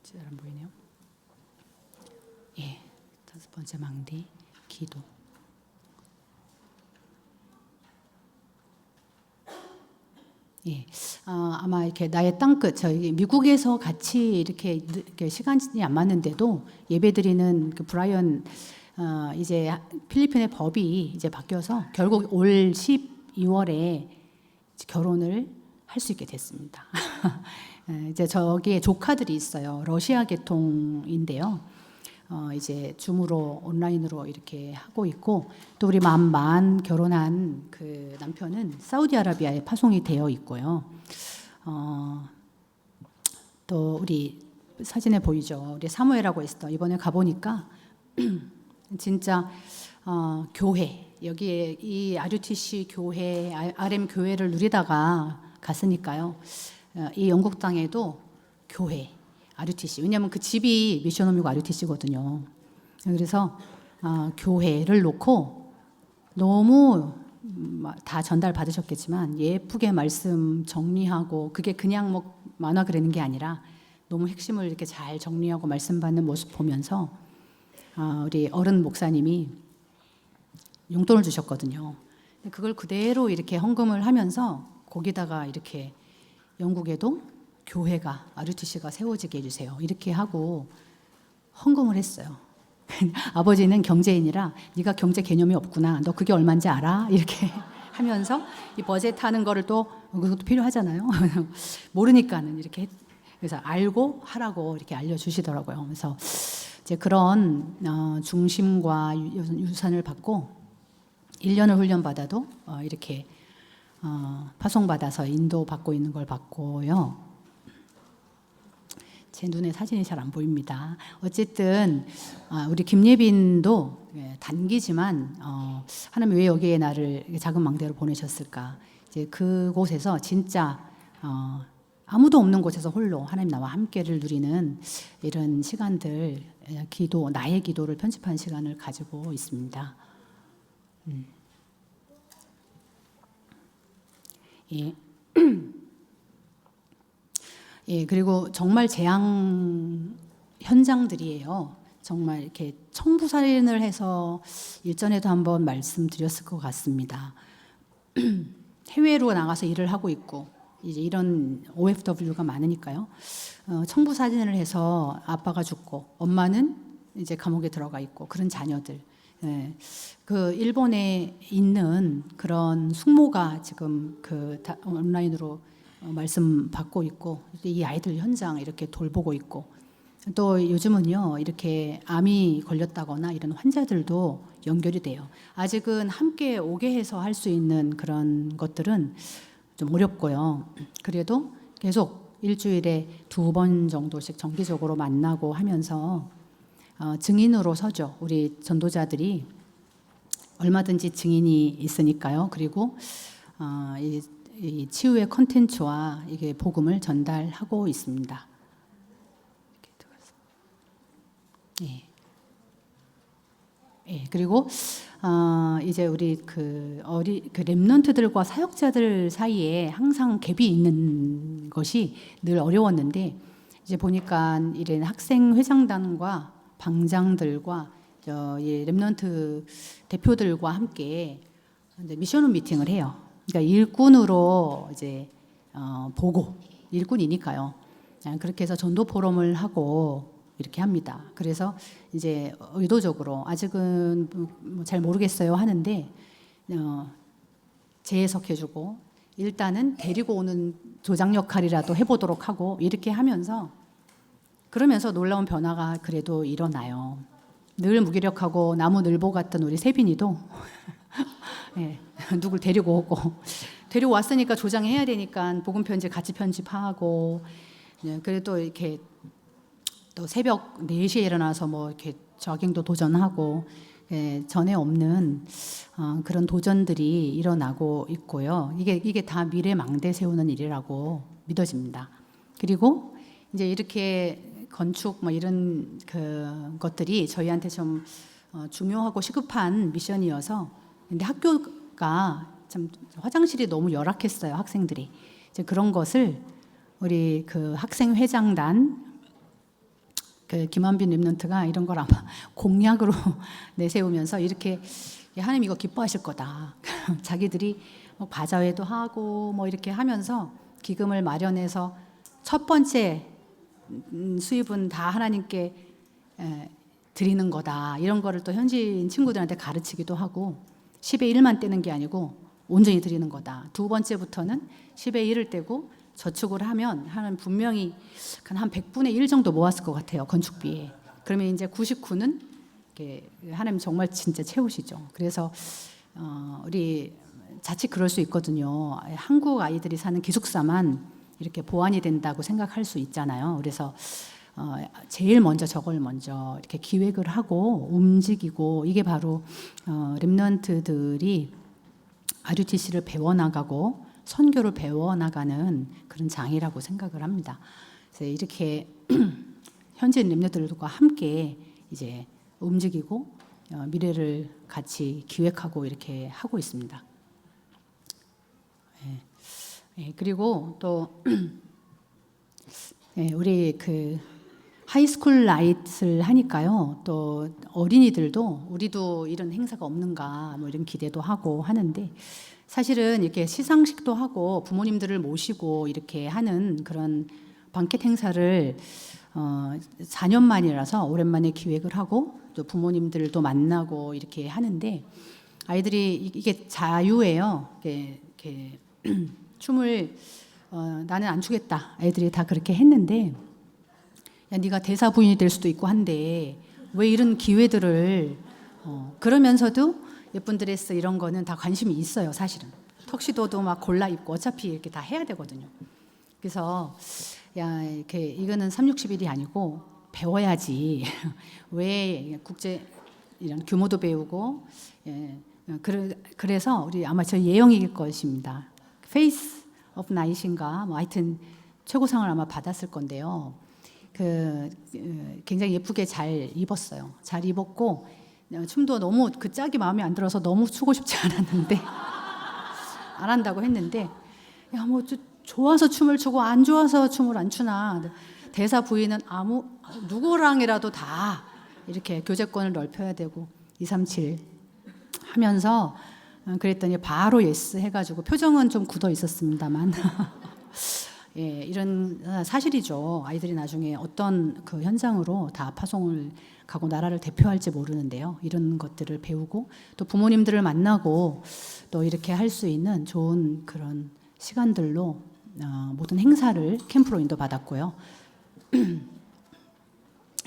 잘 안 보이네요. 예, 5번째 망대 기도. 예, 아마 이렇게 나의 땅끝 저희 미국에서 같이 이렇게 시간이 안 맞는데도 예배드리는 그 브라이언 이제 필리핀의 법이 이제 바뀌어서 결국 올 12월에 결혼을 할 수 있게 됐습니다. 이제 저기에 조카들이 있어요. 러시아 계통인데요. 이제 줌으로 온라인으로 이렇게 하고 있고 또 우리 만 결혼한 그 남편은 사우디아라비아에 파송이 되어 있고요. 또 우리 사진에 보이죠. 우리 사무엘하고 있어. 이번에 가보니까 진짜 교회 여기에 이 RUTC 교회, RM 교회를 누리다가 갔으니까요. 이 영국 땅에도 교회. RUTC. 왜냐하면 그 집이 미션홈이고 RUTC거든요. 그래서 교회를 놓고 너무 다 전달 받으셨겠지만 예쁘게 말씀 정리하고 그게 그냥 뭐 만화 그리는 게 아니라 너무 핵심을 이렇게 잘 정리하고 말씀 받는 모습 보면서 우리 어른 목사님이 용돈을 주셨거든요. 그걸 그대로 이렇게 헌금을 하면서 거기다가 이렇게 영국에도 교회가 RUTC가 세워지게 해주세요. 이렇게 하고 헌금을 했어요. 아버지는 경제인이라 네가 경제 개념이 없구나. 너 그게 얼마인지 알아? 이렇게 하면서 이 버젯 하는 거를 또 그것도 필요하잖아요. 모르니까는 이렇게 그래서 알고 하라고 이렇게 알려주시더라고요. 그래서 이제 그런 중심과 유산을 받고 1년을 훈련받아도 이렇게 파송받아서 인도받고 있는 걸 봤고요. 제 눈에 사진이 잘 안 보입니다. 어쨌든 우리 김예빈도 단기지만 하나님 왜 여기에 나를 작은 망대로 보내셨을까? 이제 그곳에서 진짜 아무도 없는 곳에서 홀로 하나님 나와 함께를 누리는 이런 시간들, 기도, 나의 기도를 편집한 시간을 가지고 있습니다. 예. 예, 그리고 정말 재앙 현장들이에요. 정말 이렇게 청부살인을 해서 일전에도 한번 말씀드렸을 것 같습니다. 해외로 나가서 일을 하고 있고 이제 이런 OFW가 많으니까요. 청부살인을 해서 아빠가 죽고 엄마는 이제 감옥에 들어가 있고 그런 자녀들. 예, 그 일본에 있는 그런 숙모가 지금 온라인으로 말씀 받고 있고 이 아이들 현장 이렇게 돌보고 있고 또 요즘은요 이렇게 암이 걸렸다거나 이런 환자들도 연결이 돼요. 아직은 함께 오게 해서 할 수 있는 그런 것들은 좀 어렵고요. 그래도 계속 일주일에 2번 정도씩 정기적으로 만나고 하면서 증인으로 서죠. 우리 전도자들이 얼마든지 증인이 있으니까요. 그리고 이 치유의 컨텐츠와 이게 복음을 전달하고 있습니다. 예. 예. 그리고 이제 우리 그 렘넌트들과 사역자들 사이에 항상 갭이 있는 것이 늘 어려웠는데 이제 보니까 이런 학생 회장단과 방장들과 이 렘넌트 대표들과 함께 이제 미션홈 미팅을 해요. 그러니까 일꾼으로 이제 보고 일꾼이니까요. 그렇게 해서 전도 포럼을 하고 이렇게 합니다. 그래서 이제 의도적으로 아직은 뭐 잘 모르겠어요 하는데 재해석해주고 일단은 데리고 오는 조장 역할이라도 해보도록 하고 이렇게 하면서 그러면서 놀라운 변화가 그래도 일어나요. 늘 무기력하고 나무 늘보 같던 우리 세빈이도 네, 누굴 데리고 오고 데리고 왔으니까 조장해야 되니까 복음 편집 같이 편집하고 네, 그래도 이렇게 또 새벽 4시에 일어나서 뭐 이렇게 저깅도 도전하고 예, 전에 없는 그런 도전들이 일어나고 있고요. 이게 다 미래 망대 세우는 일이라고 믿어집니다. 그리고 이제 이렇게 건축 뭐 이런 그 것들이 저희한테 좀 중요하고 시급한 미션이어서 근데 학교가 참 화장실이 너무 열악했어요. 학생들이 이제 그런 것을 우리 그 학생 회장단 그 김한빈 렘넌트가 이런 걸 아마 공약으로 내세우면서 이렇게 하나님 이거 기뻐하실 거다. 자기들이 뭐 바자회도 하고 뭐 이렇게 하면서 기금을 마련해서 첫 번째 수입은 다 하나님께 드리는 거다. 이런 거를 또 현지인 친구들한테 가르치기도 하고 10의 1만 떼는 게 아니고 온전히 드리는 거다. 두 번째부터는 10의 1을 떼고 저축을 하면 하나님 분명히 한 100분의 1 정도 모았을 것 같아요. 건축비에. 그러면 이제 99는 하나님 정말 진짜 채우시죠. 그래서 우리 자칫 그럴 수 있거든요. 한국 아이들이 사는 기숙사만 이렇게 보완이 된다고 생각할 수 있잖아요. 그래서 제일 먼저 저걸 먼저 이렇게 기획을 하고 움직이고 이게 바로 렘넌트들이 RUTC를 배워나가고 선교를 배워나가는 그런 장이라고 생각을 합니다. 그래서 이렇게 현지인 렘넌트들과 함께 이제 움직이고 미래를 같이 기획하고 이렇게 하고 있습니다. 예, 그리고 또 예, 우리 그 하이스쿨 라이트를 하니까요. 또 어린이들도 우리도 이런 행사가 없는가 뭐 이런 기대도 하고 하는데 사실은 이렇게 시상식도 하고 부모님들을 모시고 이렇게 하는 그런 방켓 행사를 4년 만이라서 오랜만에 기획을 하고 또 부모님들도 만나고 이렇게 하는데 아이들이 이게 자유예요. 이렇게 춤을 나는 안 추겠다. 애들이 다 그렇게 했는데 야 네가 대사 부인이 될 수도 있고 한데 왜 이런 기회들을 그러면서도 예쁜 드레스 이런 거는 다 관심이 있어요. 사실은 턱시도도 막 골라 입고 어차피 이렇게 다 해야 되거든요. 그래서 야 이거는 360일이 아니고 배워야지. 왜 국제 이런 규모도 배우고 예, 그래서 우리 아마 저 예영일 것입니다. 페이스 오브 나잇인가 뭐 하여튼 최고상을 아마 받았을 건데요. 굉장히 예쁘게 잘 입었어요. 잘 입었고 춤도 너무 그 짝이 마음에 안 들어서 너무 추고 싶지 않았는데 안 한다고 했는데 야 뭐 좋아서 춤을 추고 안 좋아서 춤을 안 추나. 대사 부인은 누구랑이라도 다 이렇게 교제권을 넓혀야 되고 237 하면서 그랬더니 바로 예스 해가지고 표정은 좀 굳어 있었습니다만 예, 이런 사실이죠. 아이들이 나중에 어떤 그 현장으로 다 파송을 가고 나라를 대표할지 모르는데요. 이런 것들을 배우고 또 부모님들을 만나고 또 이렇게 할 수 있는 좋은 그런 시간들로 모든 행사를 캠프로 인도받았고요.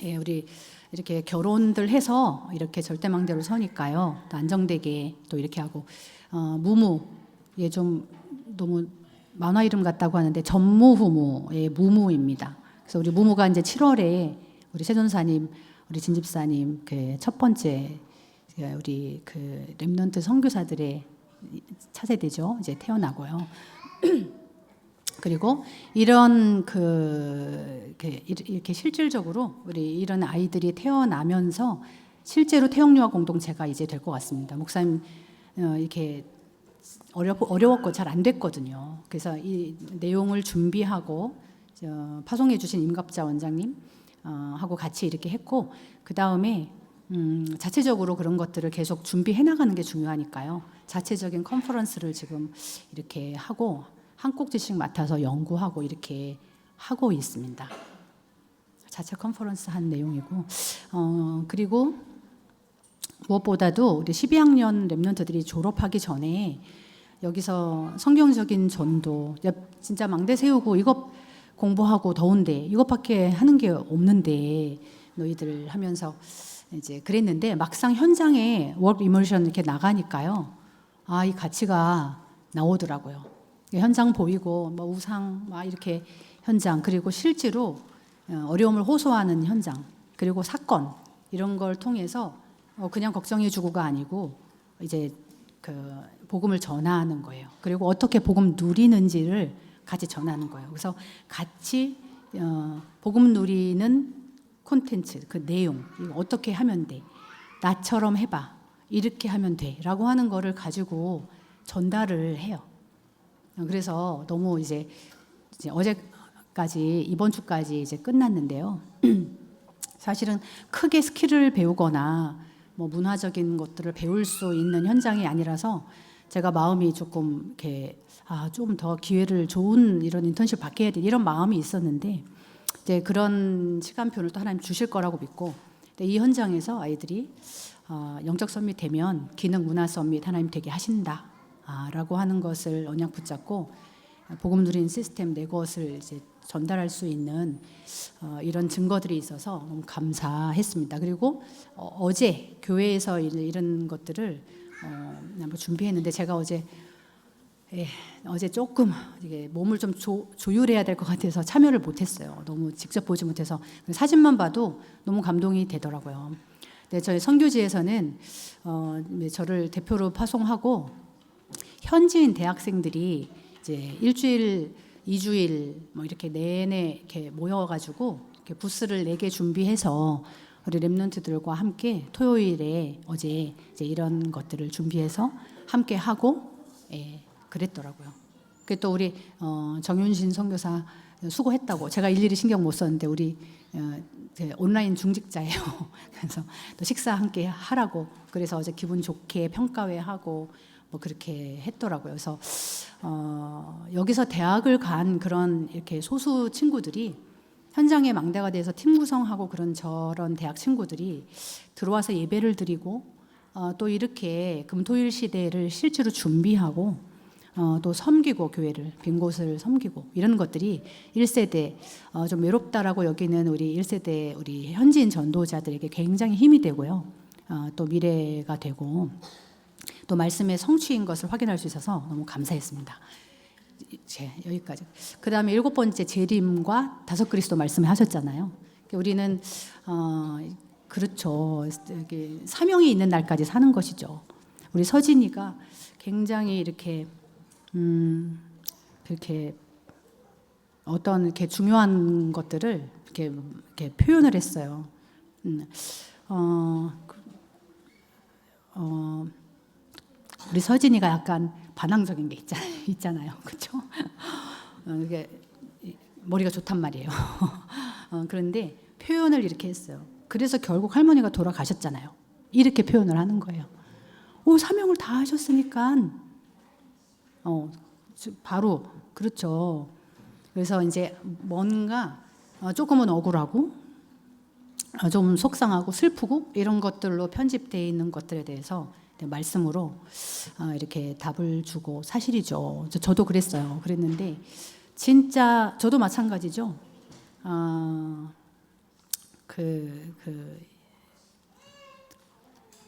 예, 우리 이렇게 결혼들 해서 이렇게 절대망대로 서니까요. 또 안정되게 또 이렇게 하고 무무 예, 좀 너무 만화 이름 같다고 하는데 전무후무의 무무입니다. 그래서 우리 무무가 이제 7월에 우리 세존사님, 우리 진집사님 그 첫 번째 우리 그 렘넌트 선교사들의 차세대죠. 이제 태어나고요. 그리고 이런 이렇게 실질적으로 우리 이런 아이들이 태어나면서 실제로 태영유아 공동체가 이제 될 것 같습니다. 목사님 이렇게 어려웠고 잘 안 됐거든요. 그래서 이 내용을 준비하고 파송해 주신 임갑자 원장님 하고 같이 이렇게 했고 그 다음에 자체적으로 그런 것들을 계속 준비해 나가는 게 중요하니까요. 자체적인 컨퍼런스를 지금 이렇게 하고 한 꼭지씩 맡아서 연구하고 이렇게 하고 있습니다. 자체 컨퍼런스 한 내용이고 그리고 무엇보다도 우리 12학년 랩런트들이 졸업하기 전에 여기서 성경적인 전도 진짜 망대 세우고 이것 공부하고 더운데 이것밖에 하는 게 없는데 너희들 하면서 이제 그랬는데 막상 현장에 워크 이머션 이렇게 나가니까요. 이 가치가 나오더라고요. 현장 보이고 뭐 우상 막 이렇게 현장 그리고 실제로 어려움을 호소하는 현장 그리고 사건 이런 걸 통해서 그냥 걱정해주고가 아니고 이제 그 복음을 전하는 거예요. 그리고 어떻게 복음 누리는지를 같이 전하는 거예요. 그래서 같이 복음 누리는 콘텐츠 그 내용 이거 어떻게 하면 돼? 나처럼 해봐. 이렇게 하면 돼라고 하는 거를 가지고 전달을 해요. 그래서 너무 이제 어제까지 이번 주까지 이제 끝났는데요. 사실은 크게 스킬을 배우거나 뭐 문화적인 것들을 배울 수 있는 현장이 아니라서 제가 마음이 조금 이렇게 좀 더 기회를 좋은 이런 인턴십 받게 해야 돼 이런 마음이 있었는데 이제 그런 시간표를 또 하나님 주실 거라고 믿고 이 현장에서 아이들이 영적 서밋 되면 기능 문화 서밋 하나님 되게 하신다. 라고 하는 것을 언약 붙잡고 복음 누린 시스템 내 것을 이제 전달할 수 있는 이런 증거들이 있어서 너무 감사했습니다. 그리고 어제 교회에서 이런 것들을 한번 준비했는데 제가 어제 조금 이게 몸을 좀 조율해야 될 것 같아서 참여를 못했어요. 너무 직접 보지 못해서 사진만 봐도 너무 감동이 되더라고요. 네, 저희 선교지에서는 저를 대표로 파송하고 현지인 대학생들이 이제 일주일, 2주일 뭐 이렇게 내내 이렇게 모여가지고 이렇게 부스를 4개 준비해서 우리 랩런트들과 함께 토요일에 어제 이제 이런 것들을 준비해서 함께 하고 그랬더라고요. 그 또 우리 정윤신 선교사 수고했다고 제가 일일이 신경 못 썼는데 우리 온라인 중직자예요. 그래서 또 식사 함께 하라고 그래서 어제 기분 좋게 평가회 하고 뭐 그렇게 했더라고요. 그래서 여기서 대학을 간 그런 이렇게 소수 친구들이 현장에 망대가 돼서 팀 구성하고 그런 저런 대학 친구들이 들어와서 예배를 드리고 또 이렇게 금토일 시대를 실제로 준비하고 또 섬기고 교회를 빈 곳을 섬기고 이런 것들이 1세대 좀 외롭다라고 여기는 우리 1세대 우리 현지인 전도자들에게 굉장히 힘이 되고요. 또 미래가 되고 또 말씀의 성취인 것을 확인할 수 있어서 너무 감사했습니다. 여기까지. 그 다음에 7번째 재림과 다섯 그리스도 말씀을 하셨잖아요. 우리는 그렇죠. 사명이 있는 날까지 사는 것이죠. 우리 서진이가 굉장히 이렇게 그렇게 어떤 이렇게 중요한 것들을 이렇게 표현을 했어요. 우리 서진이가 약간 반항적인 게 있잖아요, 그렇죠? 이게 머리가 좋단 말이에요. 그런데 표현을 이렇게 했어요. 그래서 결국 할머니가 돌아가셨잖아요. 이렇게 표현을 하는 거예요. 사명을 다 하셨으니까 바로 그렇죠. 그래서 이제 뭔가 조금은 억울하고 좀 속상하고 슬프고 이런 것들로 편집되어 있는 것들에 대해서 말씀으로 이렇게 답을 주고, 사실이죠. 저도 그랬는데 진짜 저도 마찬가지죠.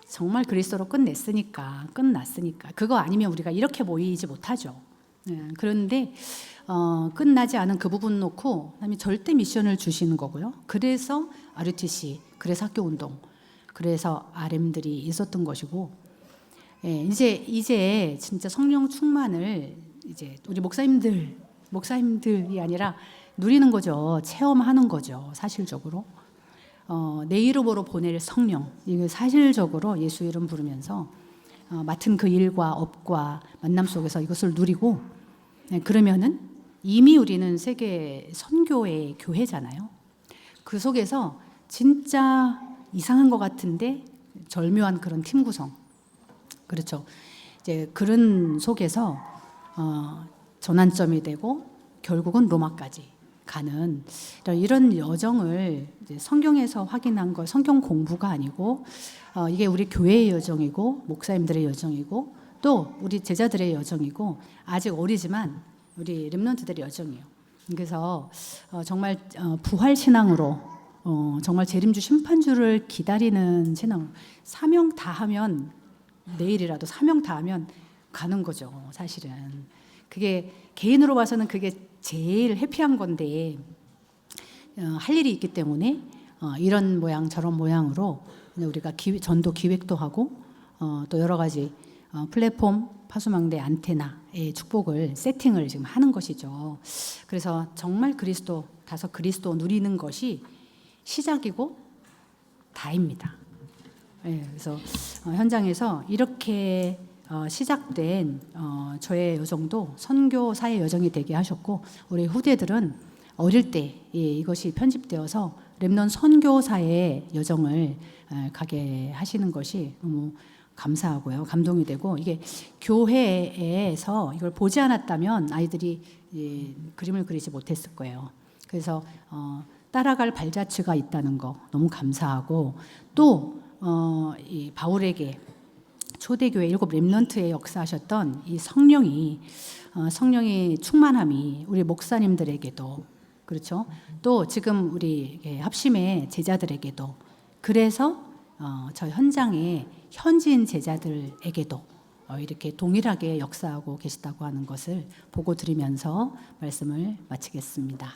정말 그리스도로 끝났으니까 그거 아니면 우리가 이렇게 모이지 못하죠. 그런데 끝나지 않은 그 부분 놓고 그다음에 절대 미션을 주시는 거고요. 그래서 RUTC, 그래서 학교운동, 그래서 RM들이 있었던 것이고, 이제 진짜 성령 충만을 이제 우리 목사님들이 아니라 누리는 거죠. 체험하는 거죠. 사실적으로. 내 이름으로 보낼 성령, 이게 사실적으로 예수 이름 부르면서 맡은 그 일과 업과 만남 속에서 이것을 누리고, 그러면은 이미 우리는 세계 선교의 교회잖아요. 그 속에서 진짜 이상한 것 같은데 절묘한 그런 팀 구성, 그렇죠. 이제 그런 속에서 전환점이 되고 결국은 로마까지 가는 이런 여정을 이제 성경에서 확인한 거, 성경 공부가 아니고 이게 우리 교회의 여정이고 목사님들의 여정이고 또 우리 제자들의 여정이고 아직 어리지만 우리 렘넌트들의 여정이에요. 그래서 정말 부활 신앙으로 정말 재림주 심판주를 기다리는 신앙, 사명 다하면 내일이라도 사명 다하면 가는 거죠. 사실은 그게 개인으로 봐서는 그게 제일 해피한 건데 할 일이 있기 때문에 이런 모양 저런 모양으로 우리가 전도 기획도 하고 또 여러 가지 플랫폼 파수망대 안테나의 축복을 세팅을 지금 하는 것이죠. 그래서 정말 다서 그리스도 누리는 것이 시작이고 다입니다. 그래서 현장에서 이렇게 시작된 저의 여정도 선교사의 여정이 되게 하셨고, 우리 후대들은 어릴 때 이것이 편집되어서 렘넌 선교사의 여정을 가게 하시는 것이 너무 감사하고요, 감동이 되고, 이게 교회에서 이걸 보지 않았다면 아이들이 그림을 그리지 못했을 거예요. 그래서 따라갈 발자취가 있다는 거 너무 감사하고, 또 이 바울에게 초대교회 7 렘넌트에 역사하셨던 이 성령이 충만함이 우리 목사님들에게도, 그렇죠, 또 지금 우리 합심의 제자들에게도, 그래서 저 현장의 현지인 제자들에게도 이렇게 동일하게 역사하고 계시다고 하는 것을 보고 드리면서 말씀을 마치겠습니다.